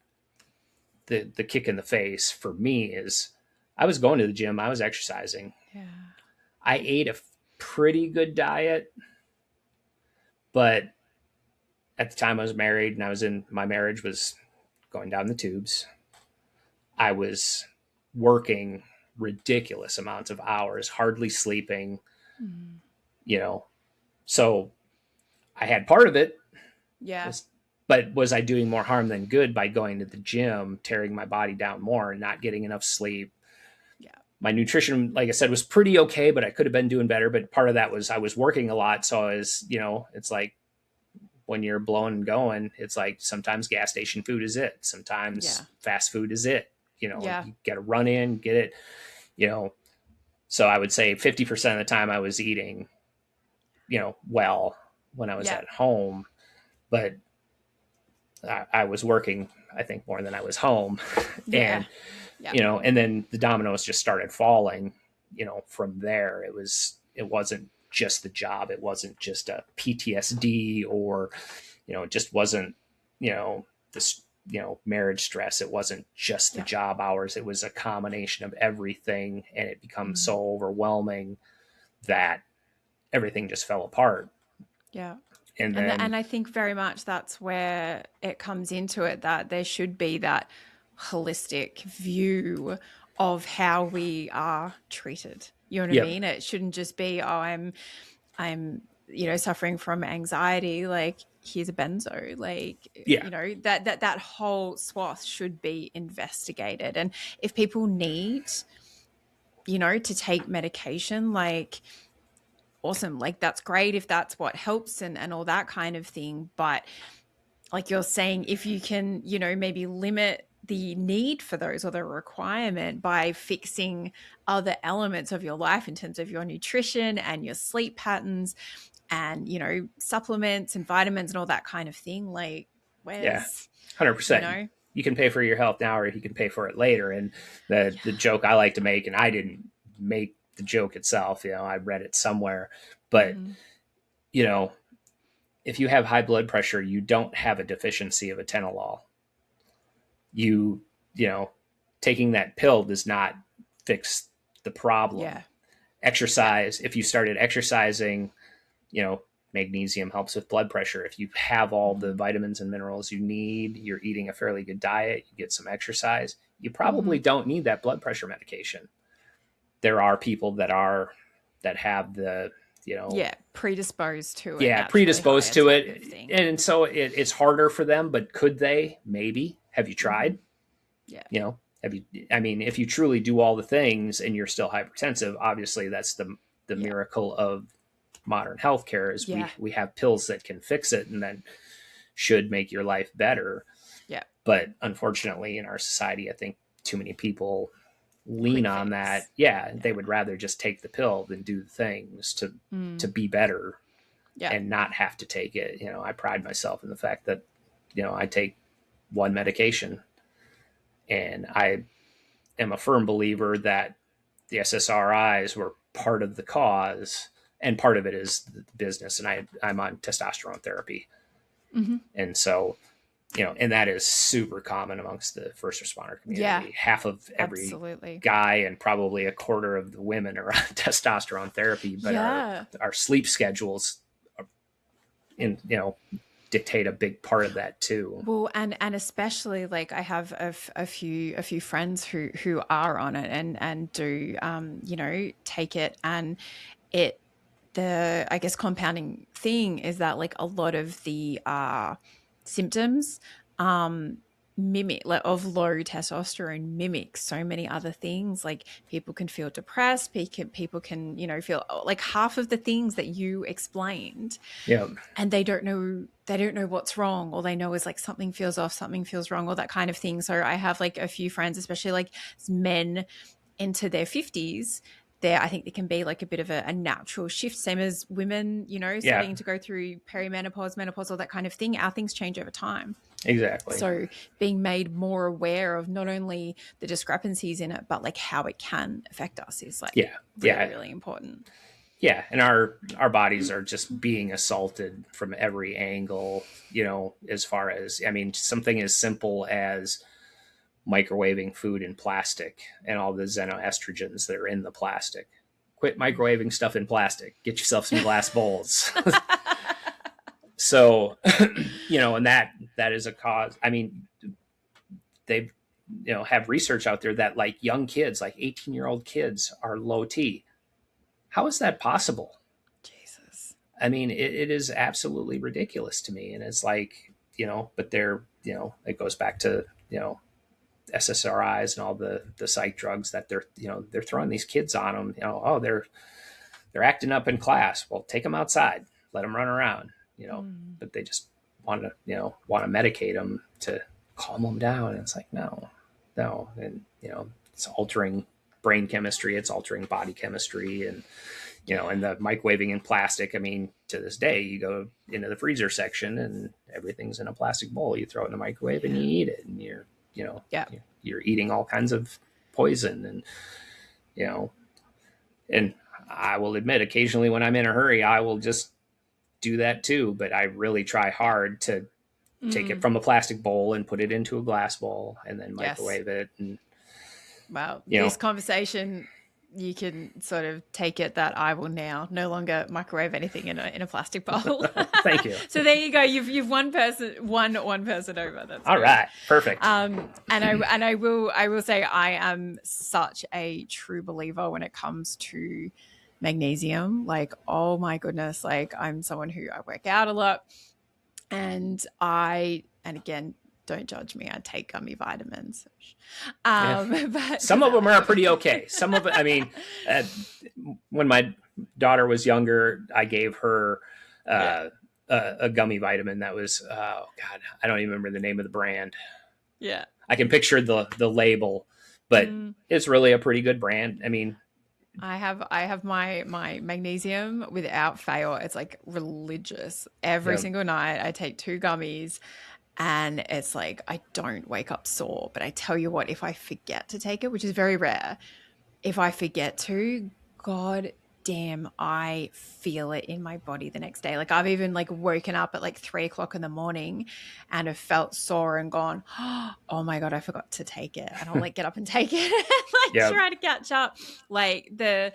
kick in the face for me. Is I was going to the gym, I was exercising, I ate a pretty good diet, but at the time I was married and my marriage was going down the tubes. I was working ridiculous amounts of hours, hardly sleeping, so I had part of it. Yeah. But was I doing more harm than good by going to the gym, tearing my body down more and not getting enough sleep? Yeah. My nutrition, like I said, was pretty okay, but I could have been doing better. But part of that was I was working a lot. So I was, it's like when you're blowing and going, it's like sometimes gas station food is it. Sometimes fast food is it. You got to run in, get it, So I would say 50% of the time I was eating, well, when I was at home, but I was working, I think, more than I was home. And, and then the dominoes just started falling, from there. It wasn't just the job. It wasn't just a PTSD, or, it just wasn't, this, marriage stress. It wasn't just the job hours. It was a combination of everything. And it becomes so overwhelming that everything just fell apart. Yeah. And I think very much that's where it comes into it, that there should be that holistic view of how we are treated. You know what I mean? It shouldn't just be, oh, I'm suffering from anxiety, like here's a benzo, like that whole swath should be investigated. And if people need to take medication, like awesome, like that's great if that's what helps and all that kind of thing. But like you're saying, if you can maybe limit the need for those, or the requirement, by fixing other elements of your life in terms of your nutrition and your sleep patterns and supplements and vitamins and all that kind of thing, like where's 100%. You can pay for your health now, or you can pay for it later. And the joke I like to make, and I didn't make the joke itself, I read it somewhere, but if you have high blood pressure, you don't have a deficiency of atenolol. Taking that pill does not fix the problem. Exercise, if you started exercising, magnesium helps with blood pressure. If you have all the vitamins and minerals you need, you're eating a fairly good diet, you get some exercise, you probably don't need that blood pressure medication. There are people that have the, predisposed to it. Predisposed to it. And so it's harder for them, but could they? Maybe. Have you tried? If you truly do all the things and you're still hypertensive, obviously that's the miracle of modern healthcare, is we have pills that can fix it and that should make your life better. But unfortunately in our society, I think too many people lean on that. They would rather just take the pill than do the things to be better and not have to take it. I pride myself in the fact that, I take one medication, and I am a firm believer that the SSRIs were part of the cause, and part of it is the business, and I'm on testosterone therapy. Mm-hmm. And so, and that is super common amongst the first responder community. Yeah, half of every absolutely. guy and probably a quarter of the women are on testosterone therapy, but our sleep schedules dictate a big part of that too. Well, and especially like I have a few friends who are on it and do take it, and I guess compounding thing is that like a lot of the symptoms mimic of low testosterone mimics so many other things. Like people can feel depressed, people can feel like half of the things that you explained. Yeah. And they don't know what's wrong. All they know is like something feels off, something feels wrong, or that kind of thing. So I have like a few friends, especially like men into their 50s, I think there can be like a bit of a natural shift, same as women, starting to go through perimenopause, menopause, all that kind of thing. Our things change over time. Exactly. So being made more aware of not only the discrepancies in it, but like how it can affect us is like really important. Yeah, and our bodies are just being assaulted from every angle, as far as, something as simple as microwaving food in plastic and all the xenoestrogens that are in the plastic. Quit microwaving stuff in plastic. Get yourself some glass bowls. So, and that is a cause. They have research out there that like young kids, like 18-year-old kids are low T. How is that possible? Jesus. It is absolutely ridiculous to me. And it's like, but they're, it goes back to, SSRIs and all the psych drugs that they're throwing these kids on them. They're acting up in class. Well, take them outside, let them run around, but they just want to medicate them to calm them down. And it's like, no. And, it's altering brain chemistry. It's altering body chemistry. And, and the microwaving in plastic. To this day, you go into the freezer section and everything's in a plastic bowl. You throw it in the microwave and you eat it, and you're eating all kinds of poison. And, and I will admit, occasionally when I'm in a hurry, I will just do that too. But I really try hard to take it from a plastic bowl and put it into a glass bowl and then microwave it. And wow, this conversation, you can sort of take it that I will now no longer microwave anything in a plastic bowl. Thank you. So there you go. You've one person over. That's all great. right. Perfect. And I will say I am such a true believer when it comes to magnesium. Like, oh my goodness, like I'm someone who I work out a lot, and again, don't judge me, I take gummy vitamins. But some of them are pretty okay. Some of it, when my daughter was younger, I gave her a gummy vitamin that was, oh God, I don't even remember the name of the brand. Yeah. I can picture the label, but it's really a pretty good brand. I have my magnesium without fail. It's like religious. Every single night I take 2 gummies, and it's like I don't wake up sore. But I tell you what, if I forget to take it, which is very rare, if I forget to, God damn, I feel it in my body the next day. Like I've even like woken up at like 3 o'clock in the morning and have felt sore and gone, oh my God, I forgot to take it. And I'll like get up and take it and like try to catch up. Like the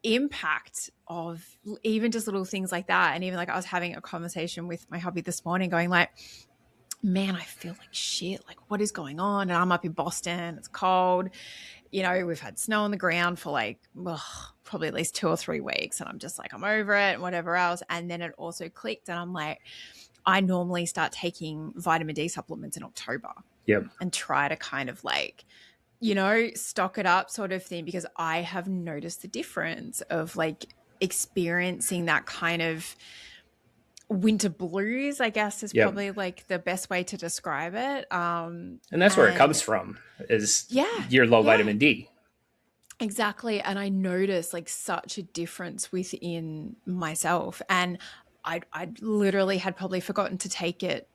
impact of even just little things like that. And even like I was having a conversation with my hubby this morning going like, man, I feel like shit. Like what is going on? And I'm up in Boston. It's cold. We've had snow on the ground for like probably at least 2 or 3 weeks. And I'm just like, I'm over it and whatever else. And then it also clicked. And I'm like, I normally start taking vitamin D supplements in October. Yep. And try to kind of like, stock it up sort of thing, because I have noticed the difference of like experiencing that kind of winter blues, I guess is probably like the best way to describe it. And that's where it comes from, is your low vitamin D. Exactly. And I noticed like such a difference within myself. And I literally had probably forgotten to take it.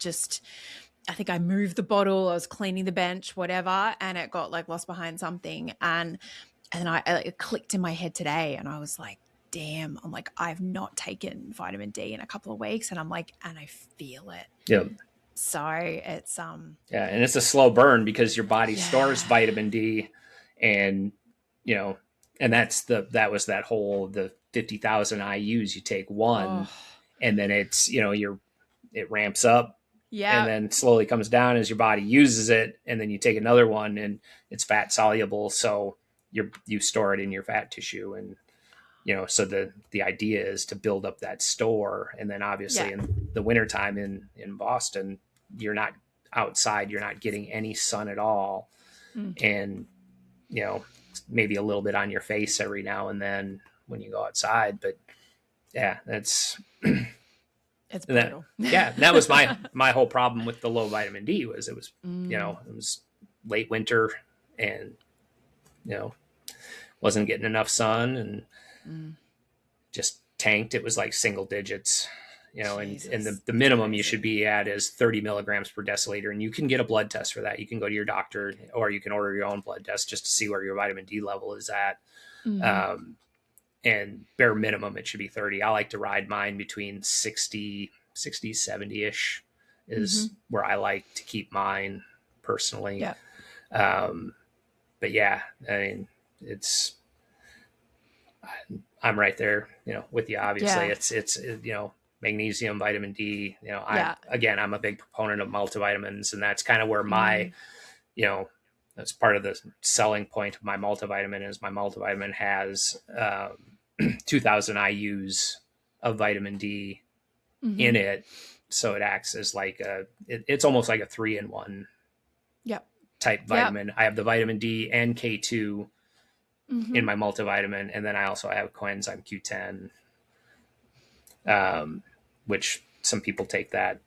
I think I moved the bottle, I was cleaning the bench, whatever, and it got like lost behind something. And then it clicked in my head today, and I was like, damn, I'm like, I've not taken vitamin D in a couple of weeks, and I'm like, and I feel it. Yeah. So it's yeah, and it's a slow burn because your body stores vitamin D, and and that was that whole the 50,000 IUs. You take one, and then it's it ramps up, and then slowly comes down as your body uses it, and then you take another one, and it's fat soluble, so you store it in your fat tissue, and so the idea is to build up that store, and then obviously in the wintertime in Boston, you're not outside, you're not getting any sun at all, and maybe a little bit on your face every now and then when you go outside, but that's it's brutal. That was my whole problem with the low vitamin D was it was it was late winter, and wasn't getting enough sun, and just tanked. It was like single digits, and the minimum you should be at is 30 milligrams per deciliter. And you can get a blood test for that. You can go to your doctor, or you can order your own blood test just to see where your vitamin D level is at. And bare minimum, it should be 30. I like to ride mine between 60, 70-ish is where I like to keep mine personally. But yeah, I mean, I'm right there, with you. Obviously it's magnesium, vitamin D, I'm a big proponent of multivitamins, and that's kind of where my, that's part of the selling point of my multivitamin is my multivitamin has 2,000 IUs of vitamin D in it. So it acts as like it's almost like a 3-in-1 type vitamin. I have the vitamin D and K2 in my multivitamin. And then I also have coenzyme Q10, which some people take that,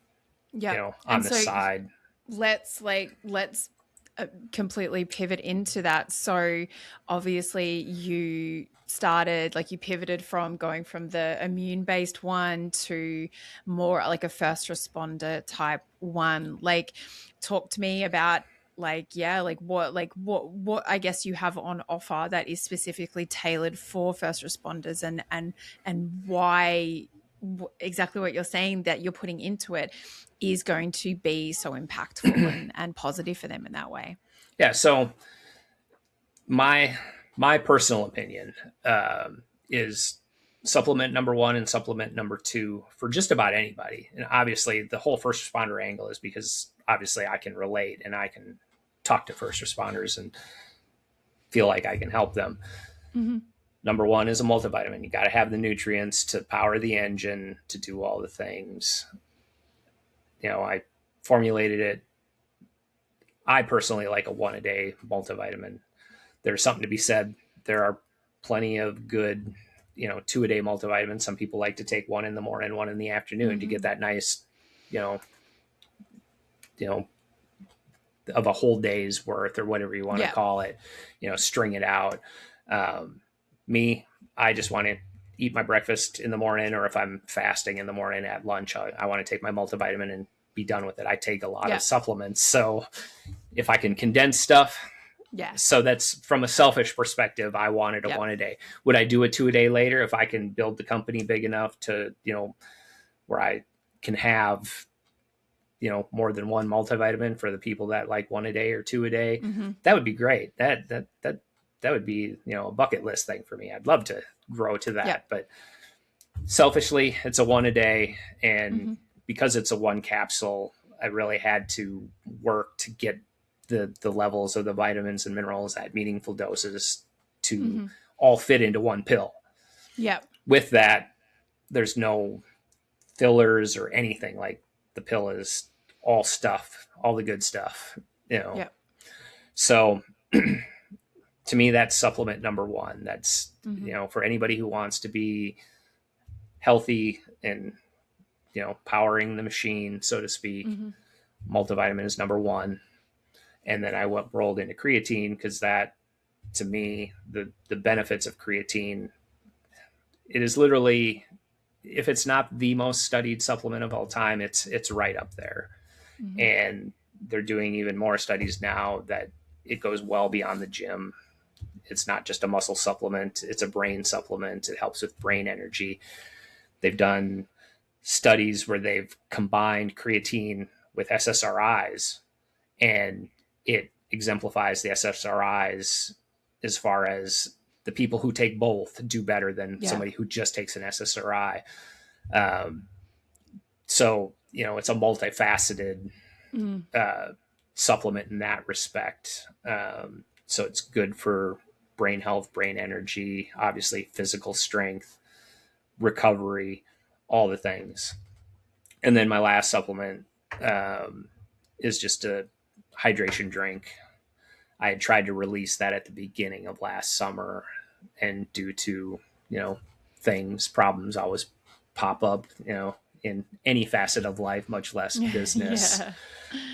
on the side. Let's completely pivot into that. So obviously you pivoted from going from the immune-based one to more like a first responder type one. Like, talk to me about what I guess you have on offer that is specifically tailored for first responders, and why exactly what you're saying that you're putting into it is going to be so impactful and positive for them in that way. Yeah. So my personal opinion is supplement number 1 and supplement number 2 for just about anybody. And obviously the whole first responder angle is because obviously I can relate and I can talk to first responders and feel like I can help them. Number 1 is a multivitamin. You got to have the nutrients to power the engine, to do all the things. I formulated it. I personally like a 1-a-day multivitamin. There's something to be said. There are plenty of good, 2-a-day multivitamins. Some people like to take 1 in the morning, 1 in the afternoon to get that nice, of a whole day's worth, or whatever you want to call it, string it out. Me, I just want to eat my breakfast in the morning, or if I'm fasting in the morning at lunch, I want to take my multivitamin and be done with it. I take a lot of supplements. So if I can condense stuff, so that's from a selfish perspective, I wanted a 1-a-day. Would I do a 2-a-day later if I can build the company big enough to, where I can have, more than one multivitamin for the people that like 1-a-day or 2-a-day? That would be great. That would be, a bucket list thing for me. I'd love to grow to that, but selfishly it's a 1-a-day. And because it's a 1 capsule, I really had to work to get the levels of the vitamins and minerals at meaningful doses to all fit into 1 pill. With that, there's no fillers or anything. Like, the pill is all stuff, all the good stuff, So to me, that's supplement number 1. That's, for anybody who wants to be healthy and, powering the machine, so to speak, multivitamin is number 1. And then I rolled into creatine because that, to me, the benefits of creatine, it is literally, if it's not the most studied supplement of all time, it's right up there. And they're doing even more studies now that it goes well beyond the gym. it's not just a muscle supplement, it's a brain supplement. It helps with brain energy. They've done studies where they've combined creatine with SSRIs, and it exemplifies the SSRIs as far as the people who take both do better than somebody who just takes an SSRI. So, it's a multifaceted supplement in that respect. So it's good for brain health, brain energy, obviously physical strength, recovery, all the things. And then my last supplement is just a hydration drink. I had tried to release that at the beginning of last summer, and due to, problems always pop up, in any facet of life, much less business.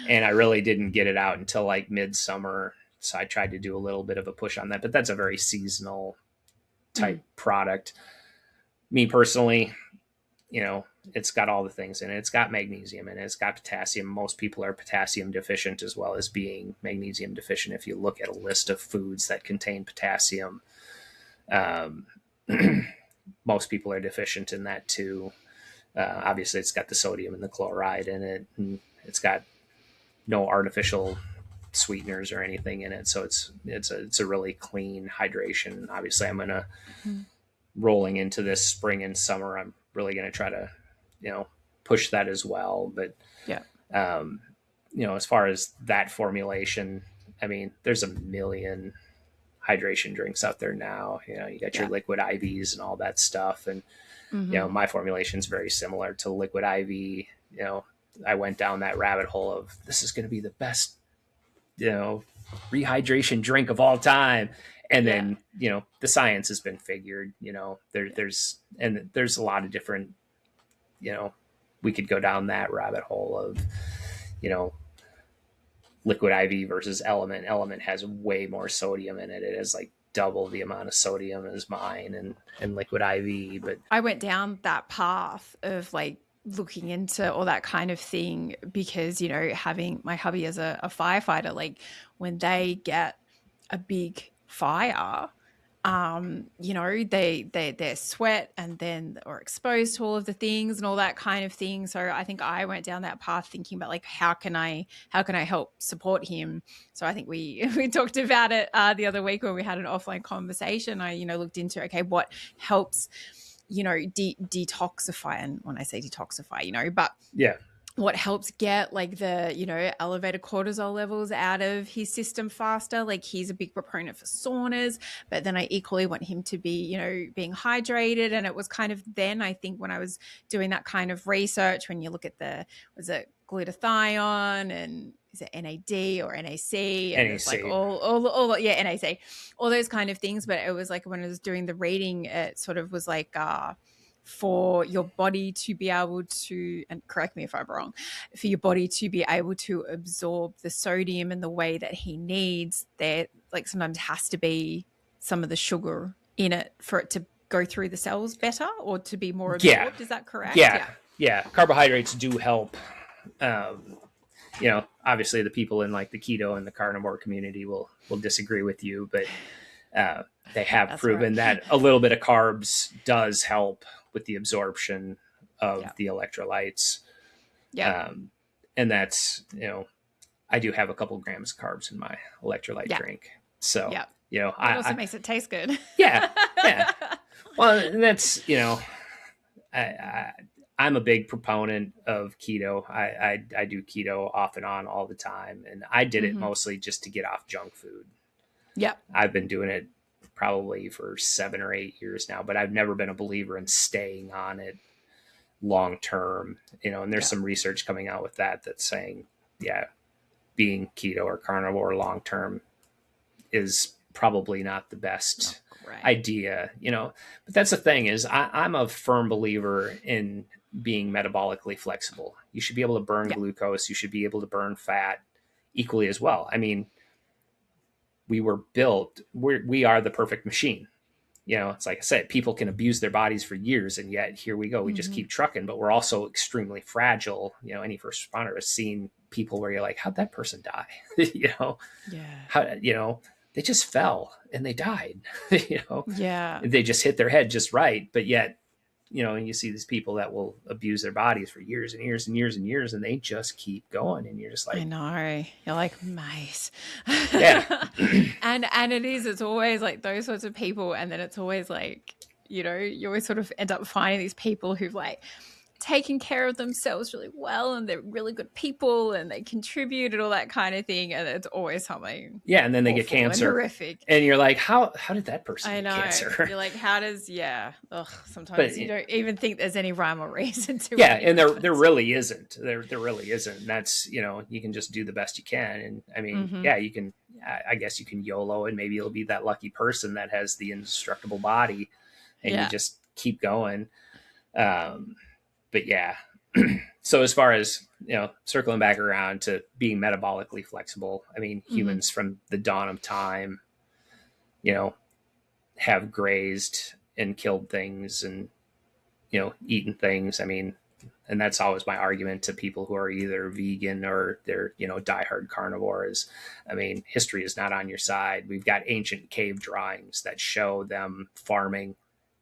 And I really didn't get it out until like midsummer. So I tried to do a little bit of a push on that, but that's a very seasonal type product. Me personally, it's got all the things in it. It's got magnesium in it. It's got potassium. Most people are potassium deficient as well as being magnesium deficient. If you look at a list of foods that contain potassium, most people are deficient in that too. Obviously, it's got the sodium and the chloride in it. And it's got no artificial sweeteners or anything in it. So it's a really clean hydration. Obviously, I'm going to rolling into this spring and summer, I'm really going to try to, push that as well. But, as far as that formulation, I mean, there's a million hydration drinks out there now. You got your liquid IVs and all that stuff. And, my formulation is very similar to liquid IV. I went down that rabbit hole of this is going to be the best, rehydration drink of all time. And then, the science has been figured, there's a lot of different, we could go down that rabbit hole of, liquid IV versus Element. Element has way more sodium in it. It has like double the amount of sodium as mine and liquid IV. But I went down that path of like looking into all that kind of thing because, having my hubby as a firefighter, like when they get a big fire, they sweat and then are exposed to all of the things and all that kind of thing. So I think I went down that path thinking about like, how can I help support him? So I think we talked about it the other week when we had an offline conversation. I, looked into, okay, what helps, detoxify. And when I say detoxify, but what helps get like the, elevated cortisol levels out of his system faster. Like he's a big proponent for saunas, but then I equally want him to be, being hydrated. And it was kind of then I think when I was doing that kind of research, when you look at was it glutathione and is it NAD or NAC? And it's like all NAC, all those kind of things. But it was like when I was doing the reading, it sort of was like, for your body to be able to, and correct me if I'm wrong, for your body to be able to absorb the sodium in the way that he needs, there like sometimes has to be some of the sugar in it for it to go through the cells better or to be more absorbed. Is that correct? Yeah. Carbohydrates do help. Obviously the people in like the keto and the carnivore community will disagree with you, but they have proven that a little bit of carbs does help with the absorption of the electrolytes. And that's, I do have a couple grams of carbs in my electrolyte drink. So, it also makes it taste good. Yeah. Well, and that's, I'm a big proponent of keto. I do keto off and on all the time. And I did it mostly just to get off junk food. I've been doing it probably for 7 or 8 years now, but I've never been a believer in staying on it long term, and there's some research coming out with that's saying, being keto or carnivore long term is probably not the best idea, but that's the thing is I'm a firm believer in being metabolically flexible. You should be able to burn glucose. You should be able to burn fat equally as well. I mean, we were built, we are the perfect machine. It's like I said, people can abuse their bodies for years, and yet here we go. We just keep trucking, but we're also extremely fragile. Any first responder has seen people where you're like, how'd that person die? How, they just fell and they died. Yeah. They just hit their head just right. But yet, you see these people that will abuse their bodies for years and years and years and years, and they just keep going. And you're just like, I know. You're like, mate. yeah. and it's always like those sorts of people. And then it's always like, you always sort of end up finding these people who've like taken care of themselves really well, and they're really good people, and they contribute and all that kind of thing. And it's always something. Yeah. And then they get cancer. Horrific. And you're like, how did that person get cancer? You're like, how does, sometimes you don't even think there's any rhyme or reason to it. Yeah. And there really isn't. There really isn't. And that's, you can just do the best you can. And I mean, you can, I guess you can YOLO, and maybe you'll be that lucky person that has the indestructible body, and you just keep going. But yeah, so as far as, circling back around to being metabolically flexible, I mean, humans from the dawn of time, have grazed and killed things and, eaten things. I mean, and that's always my argument to people who are either vegan or they're, diehard carnivores. I mean, history is not on your side. We've got ancient cave drawings that show them farming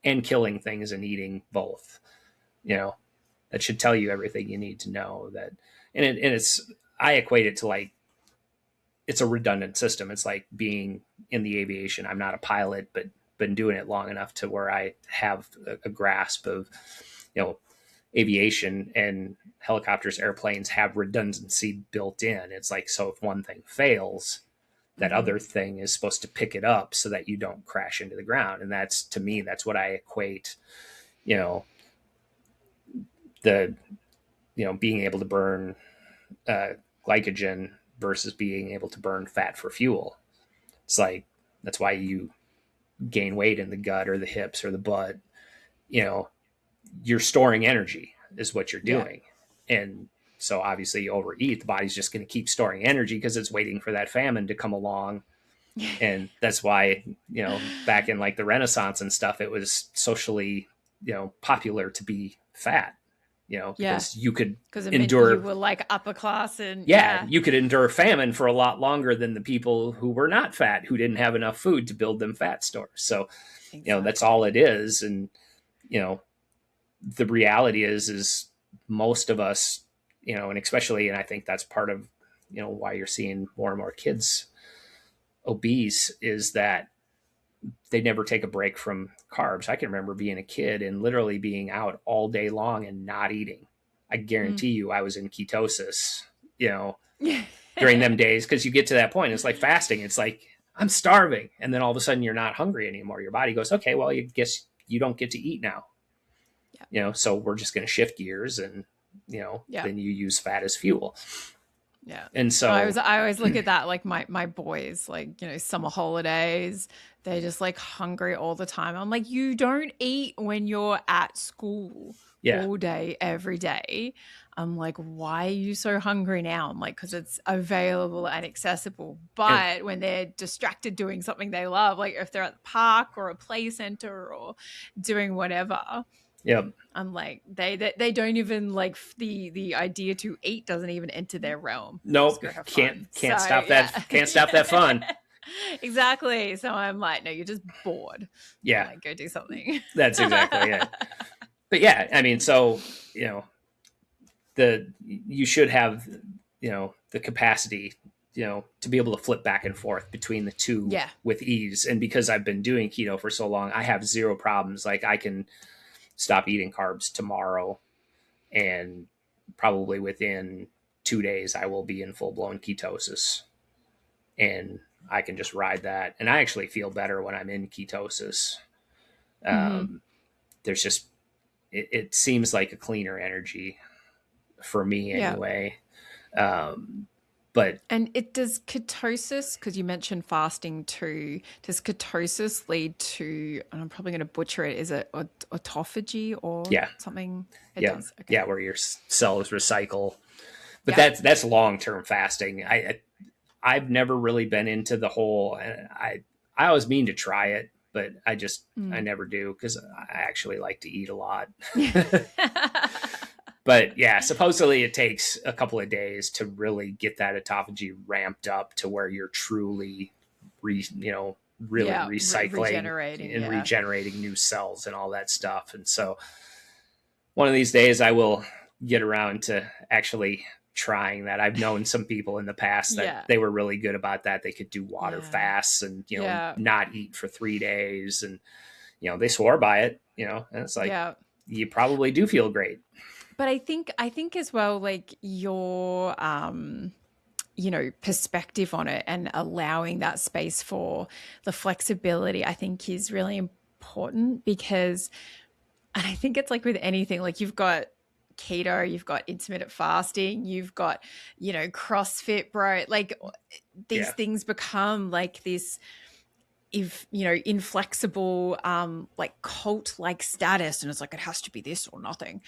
and killing things and eating both, that should tell you everything you need to know. That, I equate it to like, it's a redundant system. It's like being in the aviation. I'm not a pilot, but been doing it long enough to where I have a grasp of, aviation, and helicopters, airplanes have redundancy built in. It's like, so if one thing fails, that other thing is supposed to pick it up so that you don't crash into the ground. And that's, to me, that's what I equate, being able to burn glycogen versus being able to burn fat for fuel. It's like, that's why you gain weight in the gut or the hips or the butt. You're storing energy is what you're doing. Yeah. And so obviously you overeat, the body's just going to keep storing energy because it's waiting for that famine to come along. And that's why, back in like the Renaissance and stuff, it was socially, popular to be fat. Because you could endure. You were like upper class, and you could endure famine for a lot longer than the people who were not fat, who didn't have enough food to build them fat stores. So, exactly. That's all it is. And, the reality is most of us, and especially, and I think that's part of, why you're seeing more and more kids obese, is that they never take a break from carbs. I can remember being a kid and literally being out all day long and not eating. I guarantee you I was in ketosis, during them days. Cause you get to that point, it's like fasting. It's like, I'm starving. And then all of a sudden you're not hungry anymore. Your body goes, okay, well, you guess you don't get to eat now. Yeah. So we're just going to shift gears and, then you use fat as fuel. Yeah. And so I always look at that, like my boys, like, summer holidays, they're just like hungry all the time. I'm like, you don't eat when you're at school all day, every day. I'm like, why are you so hungry now? I'm like, because it's available and accessible. But when they're distracted doing something they love, like if they're at the park or a play center or doing whatever, I'm like, they don't even like the idea to eat doesn't even enter their realm. Nope. Can't stop that. Can't stop that fun. Exactly. So I'm like, no, you're just bored. Yeah. Like, go do something. That's exactly it. But yeah, I mean, so, you should have, the capacity, to be able to flip back and forth between the two with ease. And because I've been doing keto for so long, I have zero problems. Like I can stop eating carbs tomorrow, and probably within 2 days, I will be in full blown ketosis, and I can just ride that. And I actually feel better when I'm in ketosis. There's just, it seems like a cleaner energy for me anyway. And it does ketosis, because you mentioned fasting too, does ketosis lead to, and I'm probably going to butcher it, is it autophagy or something? It does. Okay. Yeah, where your cells recycle. But that's long-term fasting. I've never really been into the whole, I always mean to try it, but I never do, because I actually like to eat a lot. But yeah, supposedly it takes a couple of days to really get that autophagy ramped up to where you're truly really recycling regenerating, and regenerating new cells and all that stuff. And so one of these days I will get around to actually trying that. I've known some people in the past that they were really good about that. They could do water fasts and, not eat for 3 days. And, they swore by it, and it's like, you probably do feel great. But I think as well, like your, perspective on it and allowing that space for the flexibility, I think is really important because, and I think it's like with anything, like you've got keto, you've got intermittent fasting, you've got, CrossFit, bro, like these things become like this, inflexible, like cult-like status. And it's like, it has to be this or nothing.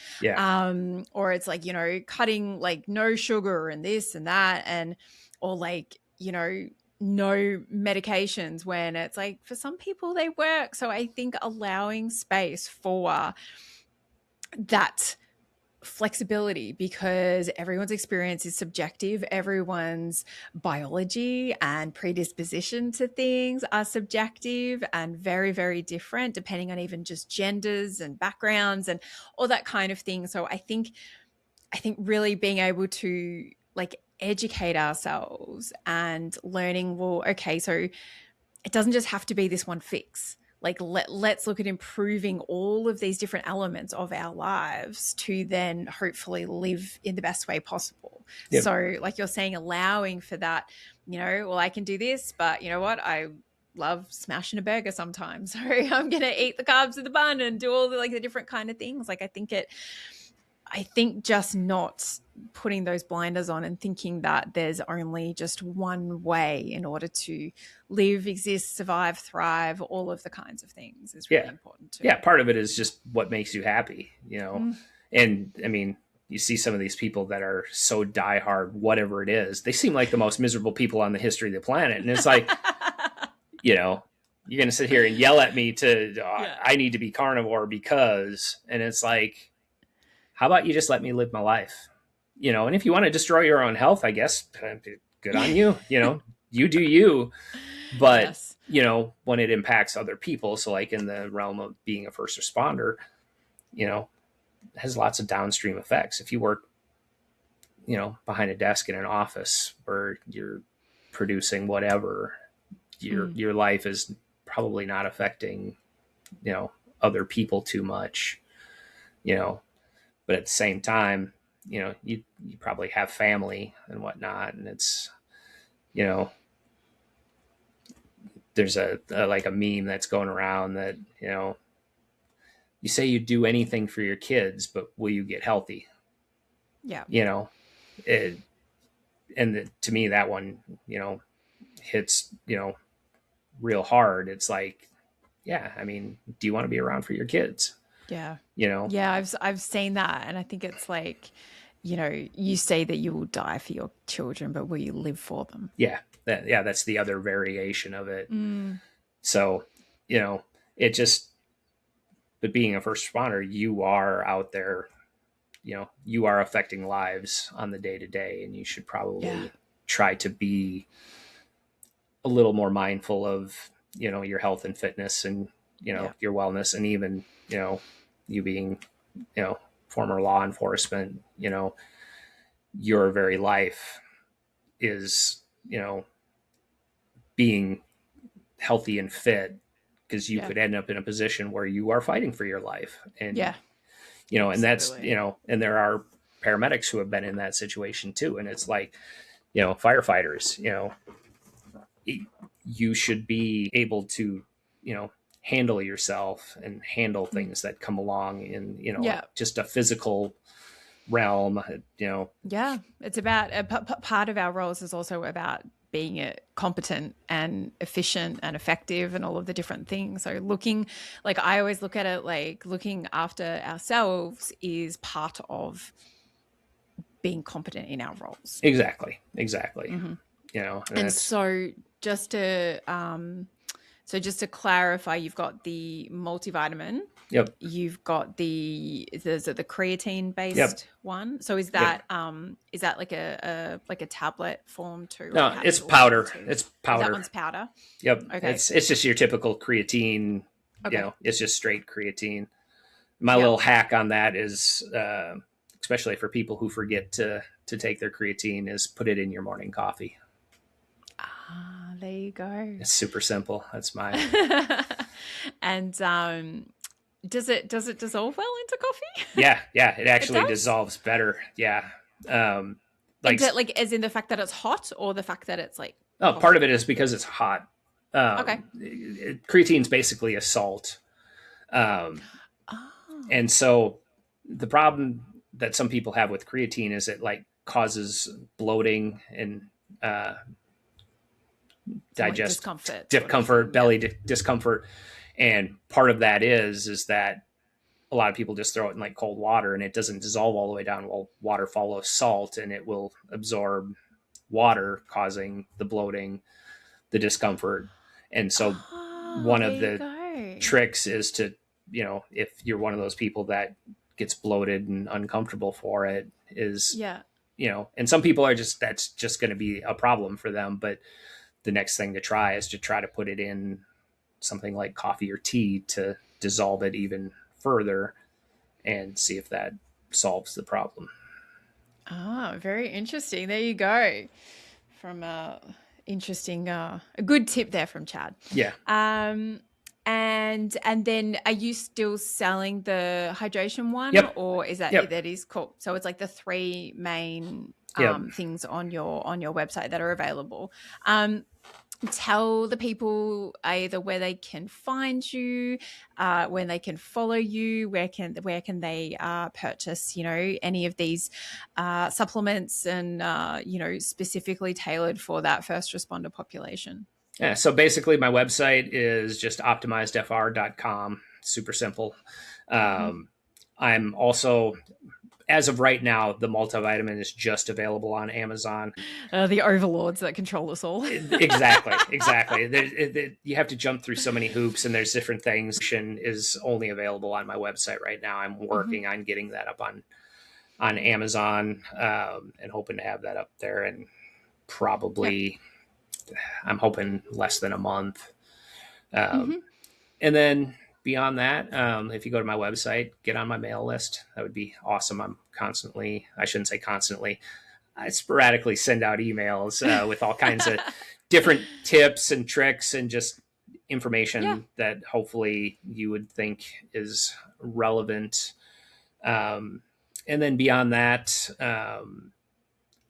Or it's like, cutting like no sugar and this and that. And, or like, no medications when it's like, for some people they work. So I think allowing space for that flexibility, because everyone's experience is subjective. Everyone's biology and predisposition to things are subjective and very, very different depending on even just genders and backgrounds and all that kind of thing. So I think really being able to like educate ourselves and learning, well, okay, so it doesn't just have to be this one fix. Like let's look at improving all of these different elements of our lives to then hopefully live in the best way possible. So like you're saying, allowing for that, well, I can do this, but you know what? I love smashing a burger sometimes. So I'm going to eat the carbs of the bun and do all the different kind of things. Like I think just not putting those blinders on and thinking that there's only just one way in order to live, exist, survive, thrive, all of the kinds of things is really important too. Yeah, part of it is just what makes you happy, And I mean, you see some of these people that are so diehard, whatever it is, they seem like the most miserable people on the history of the planet. And it's like, you're going to sit here and yell at me I need to be carnivore because, and it's like, how about you just let me live my life? And if you want to destroy your own health, I guess, good on you. You do you. But, when it impacts other people, so like in the realm of being a first responder, it has lots of downstream effects. If you work, behind a desk in an office where you're producing whatever, your life is probably not affecting, other people too much, but at the same time, you probably have family and whatnot. And it's, there's a meme that's going around that, you say you do anything for your kids, but will you get healthy? Yeah. To me, that one, hits, real hard. It's like, yeah, I mean, do you want to be around for your kids? Yeah. Yeah, I've seen that. And I think it's like, you say that you will die for your children, but will you live for them? Yeah. That's the other variation of it. So, it just, but being a first responder, you are out there, you are affecting lives on the day to day, and you should probably try to be a little more mindful of, your health and fitness and, your wellness, and even, you being, former law enforcement, your very life is, being healthy and fit, because you could end up in a position where you are fighting for your life. And, and that's, and there are paramedics who have been in that situation too. And it's like, firefighters, you should be able to, handle yourself and handle things that come along in, just a physical realm, Yeah. It's about part of our roles is also about being competent and efficient and effective and all of the different things. So I always look at it like looking after ourselves is part of being competent in our roles. Exactly. Mm-hmm. And so just to, So just to clarify, you've got the multivitamin. Yep. You've got the creatine Yep. based one. So is Yep. that like a tablet form too, or a No, it's capsule form powder. too? It's Oh, that powder. one's powder. Yep. Okay. It's just your typical creatine. Okay. It's just straight creatine. My Yep. little hack on that is, especially for people who forget to take their creatine, is put it in your morning coffee. Ah, there you go. It's super simple. That's mine. And does it dissolve well into coffee? Yeah, it actually dissolves better. Yeah. Like as in the fact that it's hot, or the fact that it's like part of it is because it's hot. Okay. Creatine's basically a salt. And so the problem that some people have with creatine is it like causes bloating and discomfort, belly discomfort. And part of that is that a lot of people just throw it in like cold water and it doesn't dissolve all the way down. Well, water follows salt and it will absorb water, causing the bloating, the discomfort. And so one of the tricks is to, if you're one of those people that gets bloated and uncomfortable for it, is, and some people are that's just going to be a problem for them. But the next thing to try is to try to put it in something like coffee or tea to dissolve it even further and see if that solves the problem. Ah, very interesting. There you go. From interesting, a good tip there from Chad. Yeah. And then are you still selling the hydration one? Yep. Or is that is cool? So it's like the three main things on your website that are available. Tell the people either where they can find you, when they can follow you, where can they purchase, any of these supplements and, specifically tailored for that first responder population. Yeah. So basically my website is just optimizedfr.com. Super simple. I'm also, as of right now, the multivitamin is just available on Amazon. The overlords that control us all. Exactly. You have to jump through so many hoops, and there's different things. Is only available on my website right now. I'm working on getting that up on Amazon, and hoping to have that up there, and probably I'm hoping less than a month. And then beyond that, if you go to my website, get on my mail list. That would be awesome. I shouldn't say constantly, I sporadically send out emails with all kinds of different tips and tricks and just information that hopefully you would think is relevant. And then beyond that,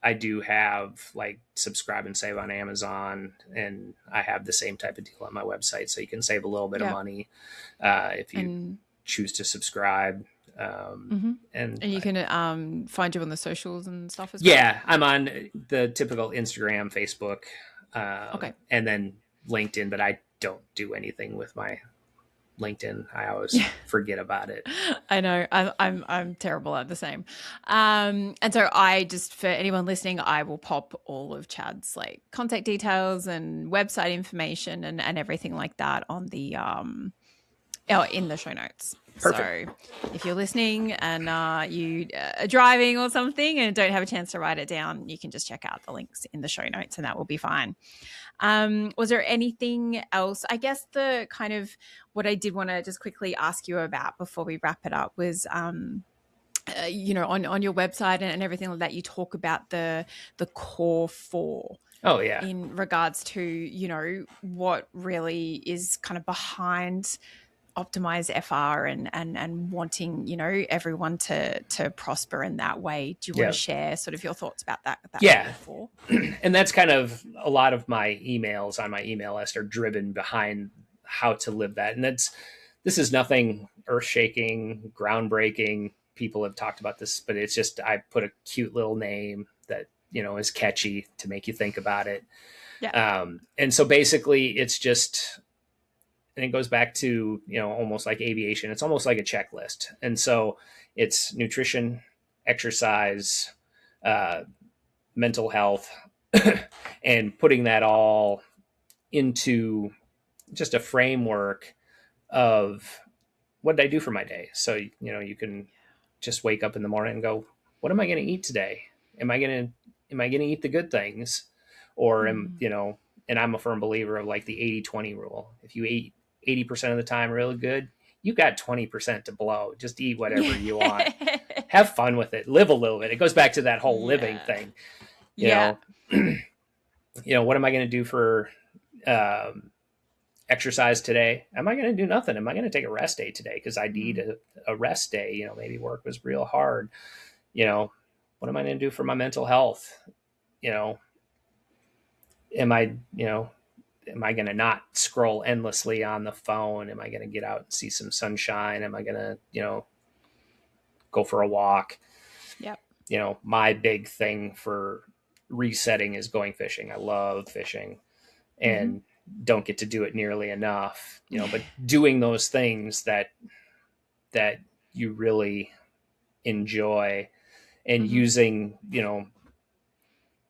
I do have like subscribe and save on Amazon, and I have the same type of deal on my website. So you can save a little bit of money if you choose to subscribe. And you can find you on the socials and stuff as well. Yeah, I'm on the typical Instagram, Facebook, and then LinkedIn, but I don't do anything with my LinkedIn. I always forget about it. I know. I'm terrible at the same. And so I just, for anyone listening, I will pop all of Chad's like contact details and website information and everything like that on the in the show notes. Perfect. So if you're listening and you are driving or something and don't have a chance to write it down, you can just check out the links in the show notes and that will be fine. Was there anything else? I guess the kind of what I did want to just quickly ask you about before we wrap it up was, on your website and everything like that, you talk about the core four. Oh, yeah. In regards to, what really is kind of behind Optimize FR and wanting, everyone to prosper in that way. Do you want to share sort of your thoughts about that? Yeah. And that's kind of a lot of my emails on my email list are driven behind how to live that. And this is nothing earth shaking, groundbreaking. People have talked about this, but it's just, I put a cute little name that, is catchy to make you think about it. Yeah. And so basically it's just, and it goes back to, almost like aviation. It's almost like a checklist. And so it's nutrition, exercise, mental health, and putting that all into just a framework of what did I do for my day. So, you can just wake up in the morning and go, what am I going to eat today? Am I going to eat the good things? Or and I'm a firm believer of like the 80-20 rule. If you eat 80% of the time really good, you got 20% to blow. Just eat whatever you want. Have fun with it. Live a little bit. It goes back to that whole living thing. You Yeah. know, what am I going to do for exercise today? Am I going to do nothing? Am I going to take a rest day today? Because I need a rest day. Maybe work was real hard. What am I going to do for my mental health? You know, am I, am I going to not scroll endlessly on the phone? Am I going to get out and see some sunshine? Am I going to, go for a walk? Yep. My big thing for resetting is going fishing. I love fishing and don't get to do it nearly enough, but doing those things that you really enjoy and using,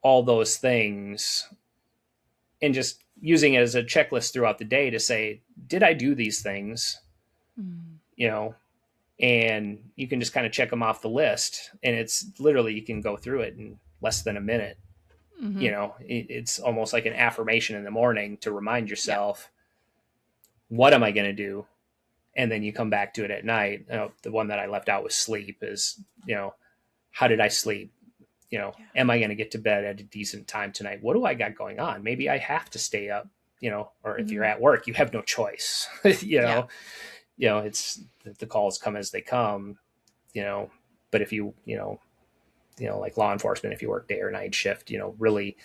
all those things and just using it as a checklist throughout the day to say, did I do these things? And you can just kind of check them off the list. And it's literally, you can go through it in less than a minute. It's almost like an affirmation in the morning to remind yourself, what am I going to do? And then you come back to it at night. The one that I left out was sleep is, how did I sleep? Am I going to get to bed at a decent time tonight? What do I got going on? Maybe I have to stay up, or if you're at work, you have no choice, it's the calls come as they come, but if you, like law enforcement, if you work day or night shift, really,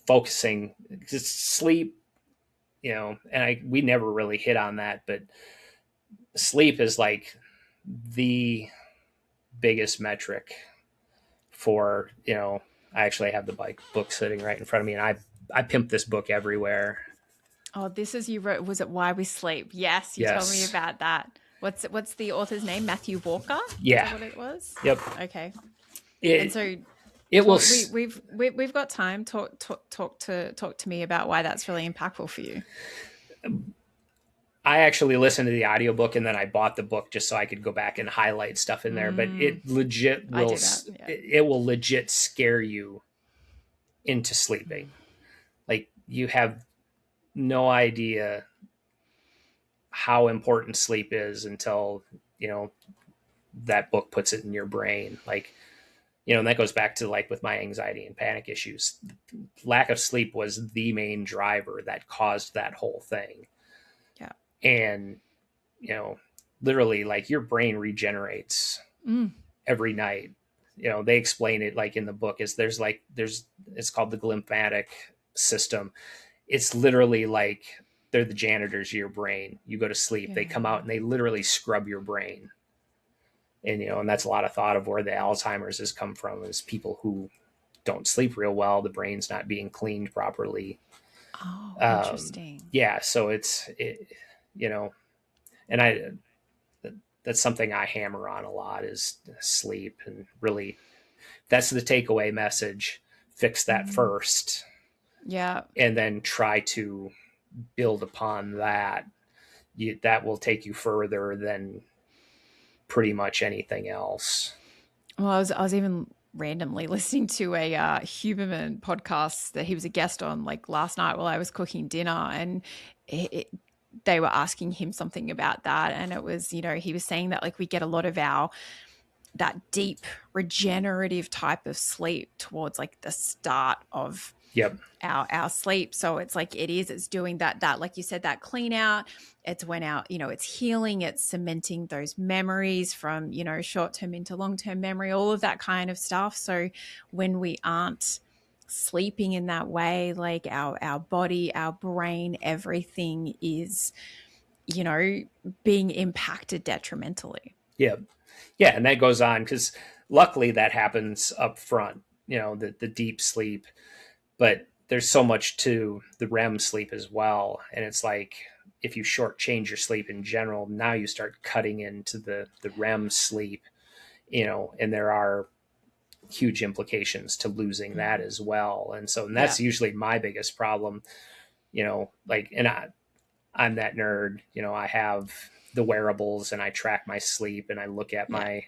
focusing, just sleep, and we never really hit on that, but sleep is like the biggest metric for, I actually have the book sitting right in front of me, and I pimp this book everywhere. Oh, this is you wrote. Was it Why We Sleep? Yes, you told me about that. What's the author's name? Matthew Walker? Yeah. Is that what it was? Yep. Okay. And so it will. We've got time. Talk to me about why that's really impactful for you. I actually listened to the audiobook and then I bought the book just so I could go back and highlight stuff in there. But it legit will. It will legit scare you into sleeping. Like, you have no idea how important sleep is until that book puts it in your brain. Like, and that goes back to like with my anxiety and panic issues. Lack of sleep was the main driver that caused that whole thing. Yeah. And literally, like, your brain regenerates every night. They explain it like in the book is there's it's called the glymphatic system. It's literally like they're the janitors of your brain. You go to sleep, they come out and they literally scrub your brain. And, and that's a lot of thought of where the Alzheimer's has come from, is people who don't sleep real well. The brain's not being cleaned properly. Oh, interesting. Yeah. So and that's something I hammer on a lot, is sleep. And really, that's the takeaway message. Fix that first. Yeah. And then try to build upon that. That will take you further than pretty much anything else. Well, I was even randomly listening to a Huberman podcast that he was a guest on like last night while I was cooking dinner, and they were asking him something about that, and it was, he was saying that like we get a lot of that deep regenerative type of sleep towards like the start of our sleep. So it's like it's doing that like you said, that clean out. It's when it's healing, it's cementing those memories from short-term into long-term memory, all of that kind of stuff. So when we aren't sleeping in that way, like our body, our brain, everything is being impacted detrimentally. Yeah and that goes on, because luckily that happens up front, the deep sleep. But there's so much to the REM sleep as well. And it's like, if you shortchange your sleep in general, now you start cutting into the REM sleep, and there are huge implications to losing that as well. And so, and that's usually my biggest problem, like, and I'm that nerd, I have the wearables and I track my sleep and I look at my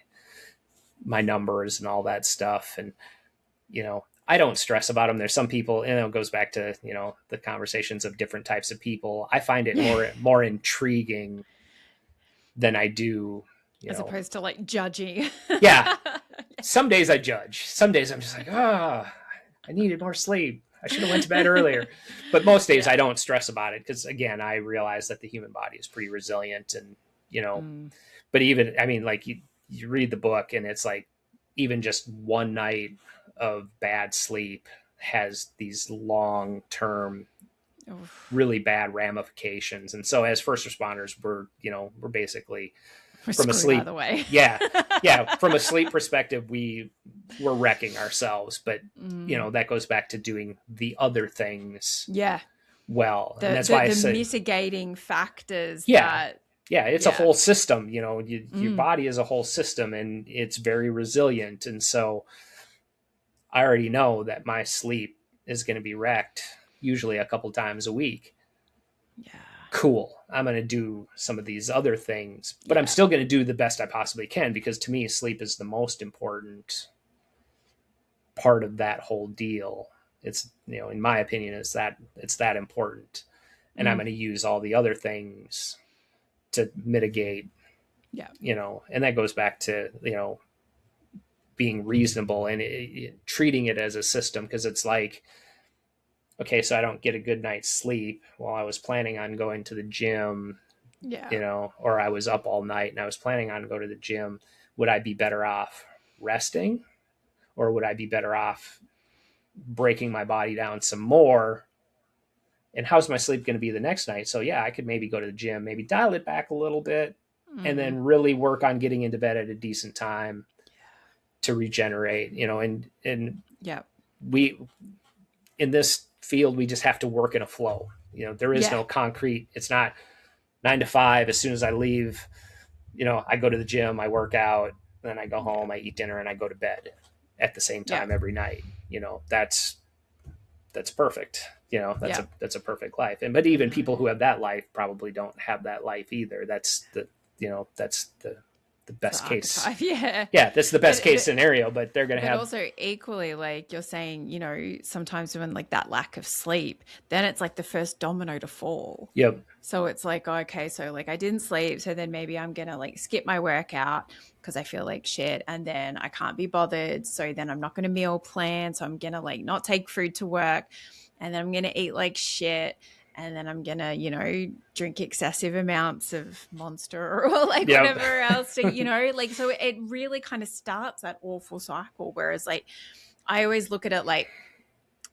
numbers and all that stuff. And, I don't stress about them. There's some people, and it goes back to, the conversations of different types of people. I find it more intriguing than I do, as opposed to like judging. Yeah. Some days I judge. Some days I'm just like, I needed more sleep. I should have went to bed earlier. But most days I don't stress about it because, again, I realize that the human body is pretty resilient. And, but even, I mean, like you read the book and it's like even just one night of bad sleep has these long-term, really bad ramifications. And so as first responders, we're basically from a sleep, either way. From a sleep perspective, we're wrecking ourselves, but that goes back to doing the other things well. And that's why I say mitigating factors it's a whole system. Your body is a whole system and it's very resilient. And so I already know that my sleep is going to be wrecked usually a couple times a week. Cool. I'm going to do some of these other things, but I'm still going to do the best I possibly can, because to me, sleep is the most important part of that whole deal. It's, in my opinion, it's that important. And I'm going to use all the other things to mitigate, and that goes back to, being reasonable and treating it as a system. Cause it's like, okay, so I don't get a good night's sleep. Well, I was planning on going to the gym, or I was up all night and I was planning on go to the gym. Would I be better off resting, or would I be better off breaking my body down some more? And how's my sleep going to be the next night? So I could maybe go to the gym, maybe dial it back a little bit, and then really work on getting into bed at a decent time to regenerate, and we, in this field, we just have to work in a flow. There is no concrete. It's not 9 to 5. As soon as I leave, I go to the gym, I work out, then I go home, I eat dinner, and I go to bed at the same time every night. That's perfect. That's a perfect life. But even people who have that life probably don't have that life either. That's the best case. That's the best case scenario, but they're going to have. But also equally, like you're saying, sometimes when like that lack of sleep, then it's like the first domino to fall. Yep. So it's like, okay, so like I didn't sleep, so then maybe I'm going to like skip my workout because I feel like shit, and then I can't be bothered. So then I'm not going to meal plan. So I'm going to like not take food to work, and then I'm going to eat like shit. And then I'm going to, drink excessive amounts of Monster or like whatever else, to, like, so it really kind of starts that awful cycle. Whereas like, I always look at it like,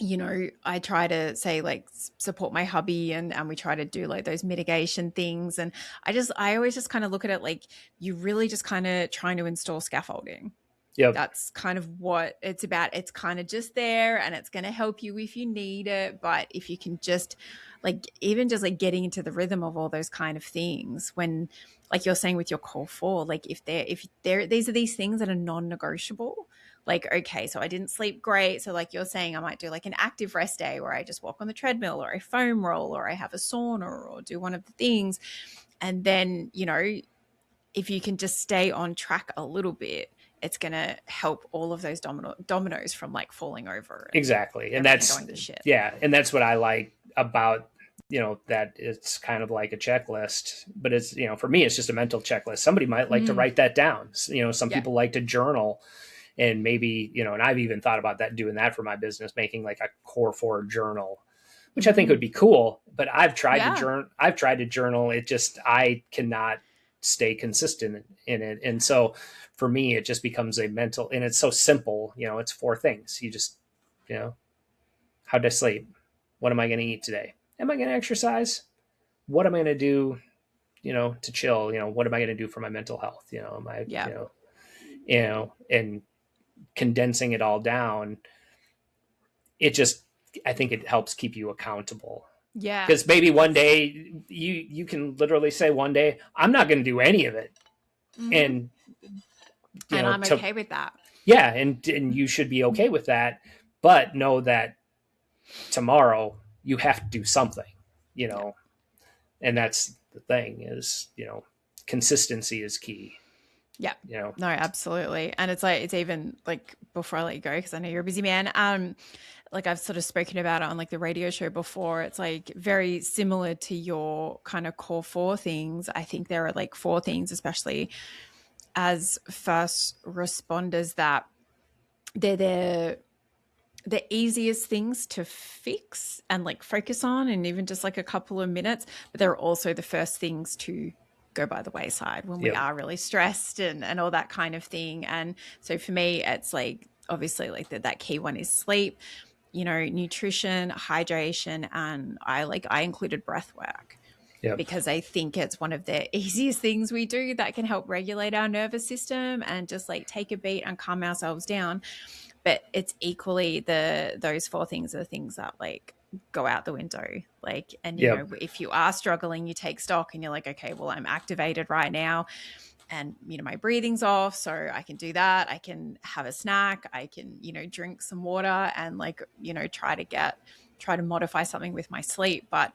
I try to say like support my hubby and we try to do like those mitigation things. And I always just kind of look at it like you really just kind of trying to install scaffolding. Yep. That's kind of what it's about. It's kind of just there and it's going to help you if you need it. But if you can just like, even just like getting into the rhythm of all those kind of things, when like you're saying with your core four, like if these are these things that are non-negotiable, like, okay, so I didn't sleep great. So like you're saying, I might do like an active rest day where I just walk on the treadmill or I foam roll or I have a sauna or do one of the things. And then, if you can just stay on track a little bit, it's going to help all of those dominoes from like falling over. Exactly. And that's going to shit. Yeah. And that's what I like about, that it's kind of like a checklist, but it's, for me, it's just a mental checklist. Somebody might like to write that down. Some people like to journal, and maybe, and I've even thought about doing that for my business, making like a core 4 journal, which I think would be cool, but I've tried to journal. It just, I cannot stay consistent in it. And so for me, it just becomes a mental, and it's so simple, it's 4 things. You just, how'd I sleep? What am I going to eat today? Am I going to exercise? What am I going to do, to chill? What am I going to do for my mental health? Am I, and condensing it all down, it just, I think it helps keep you accountable. Yeah. Because maybe one day you can literally say one day, I'm not going to do any of it. And I'm okay with that. Yeah. And you should be okay with that, but know that tomorrow you have to do something, you know, and that's the thing is, consistency is key, Yeah. you know? No, absolutely. And it's like, it's even like before I let you go, because I know you're a busy man. Like I've sort of spoken about it on like the radio show before. It's like very similar to your kind of core four things. I think there are like four things, especially as first responders, that they're the easiest things to fix and like focus on, and even just like a couple of minutes, but they're also the first things to go by the wayside when we Yep. are really stressed and all that kind of thing. And so for me, it's like obviously like that key one is sleep, nutrition, hydration, and I included breath work. Yep. Because I think it's one of the easiest things we do that can help regulate our nervous system and just like take a beat and calm ourselves down. But it's equally those four things are the things that like go out the window. Like, and if you are struggling, you take stock and you're like, okay, well, I'm activated right now, and my breathing's off, so I can do that. I can have a snack. I can drink some water and like try to modify something with my sleep. But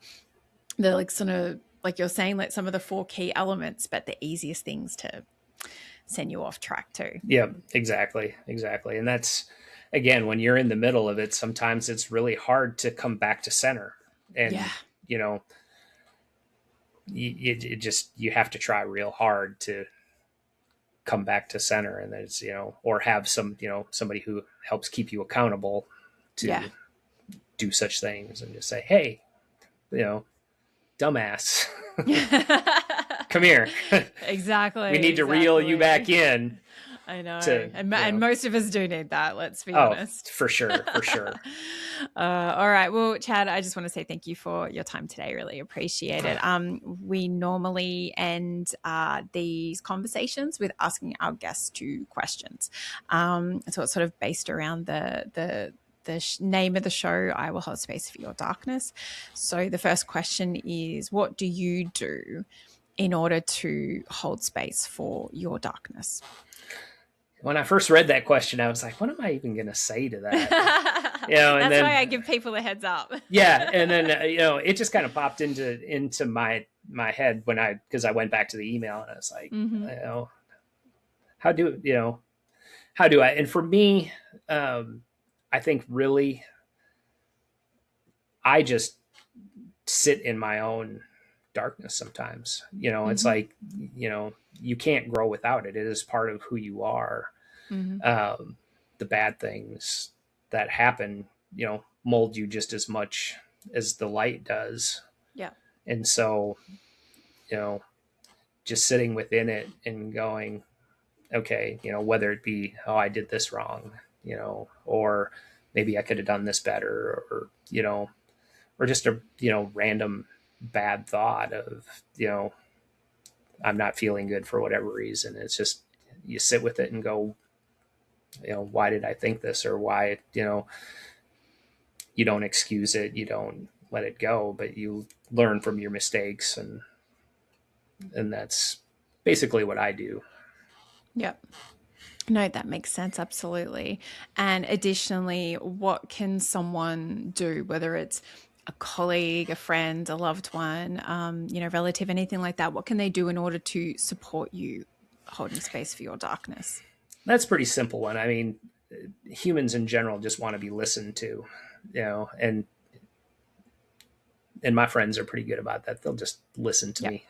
they're like sort of like you're saying, like some of the four key elements, but the easiest things to send you off track too. Yeah, exactly. And that's, again, when you're in the middle of it, sometimes it's really hard to come back to center. And, you have to try real hard to come back to center. And there's, or have somebody who helps keep you accountable to do such things, and just say, hey, dumbass, come here. Exactly. We need to reel you back in. I know. And most of us do need that, let's be honest. For sure. All right. Well, Chad, I just want to say thank you for your time today. Really appreciate it. We normally end these conversations with asking our guests 2 questions. So it's sort of based around the name of the show, I Will Hold Space for Your Darkness. So the first question is, what do you do in order to hold space for your darkness? When I first read that question, I was like, what am I even going to say to that? And that's why I give people a heads up. Yeah. And then, it just kind of popped into my head because I went back to the email and I was like, how do I, and for me, I think really, I just sit in my own darkness sometimes. It's like, you can't grow without it. It is part of who you are. The bad things that happen, mold you just as much as the light does. Yeah. And so, just sitting within it and going, okay, whether it be, oh, I did this wrong, or maybe I could have done this better, or just a, random bad thought of, I'm not feeling good for whatever reason. It's just, you sit with it and go, why did I think this? Or why, you don't excuse it. You don't let it go, but you learn from your mistakes. And that's basically what I do. Yep. No, that makes sense. Absolutely. And additionally, what can someone do, whether it's a colleague, a friend, a loved one, relative, anything like that? What can they do in order to support you holding space for your darkness? That's a pretty simple one. I mean, humans in general just want to be listened to, and my friends are pretty good about that. They'll just listen to me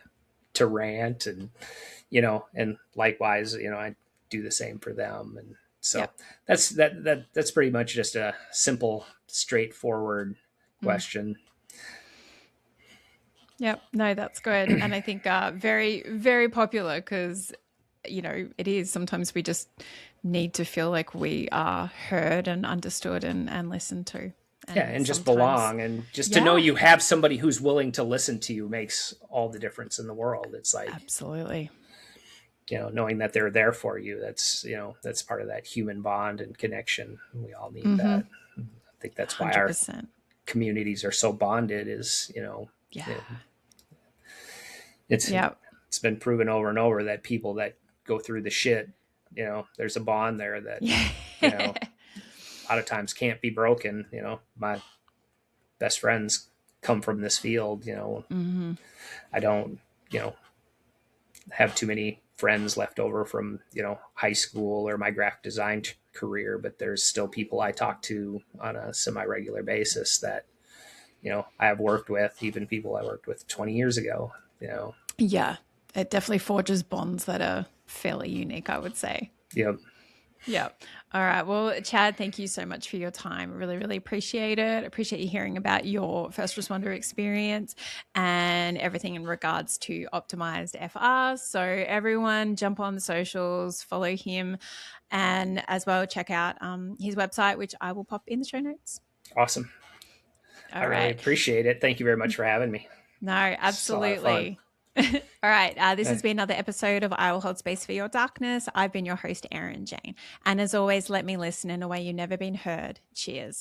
to rant, and, and likewise, I do the same for them. And so that's pretty much just a simple, straightforward question. Yep. No, that's good. And I think very, very popular because, it is sometimes we just need to feel like we are heard and understood and listened to. And just belong, and just to know you have somebody who's willing to listen to you makes all the difference in the world. It's like, absolutely, knowing that they're there for you. That's, that's part of that human bond and connection. We all need that. I think that's why 100%. Our communities are so bonded is, it's been proven over and over that people that go through the shit there's a bond there that, Yeah. a lot of times can't be broken. My best friends come from this field. Mm-hmm. I don't, have too many friends left over from, high school or my graphic design career, but there's still people I talk to on a semi-regular basis that, I have worked with, even people I worked with 20 years ago, Yeah, it definitely forges bonds that are fairly unique, I would say. Yep. Yeah. All right. Well, Chad, thank you so much for your time. Really, really appreciate it. Appreciate you hearing about your first responder experience and everything in regards to optimized FR. So everyone jump on the socials, follow him, and as well check out his website, which I will pop in the show notes. Awesome. All I really right. appreciate it. Thank you very much for having me. No, It's a lot of fun. absolutely. All right. This has been another episode of I Will Hold Space for Your Darkness. I've been your host, Erin Jane. And as always, let me listen in a way you've never been heard. Cheers.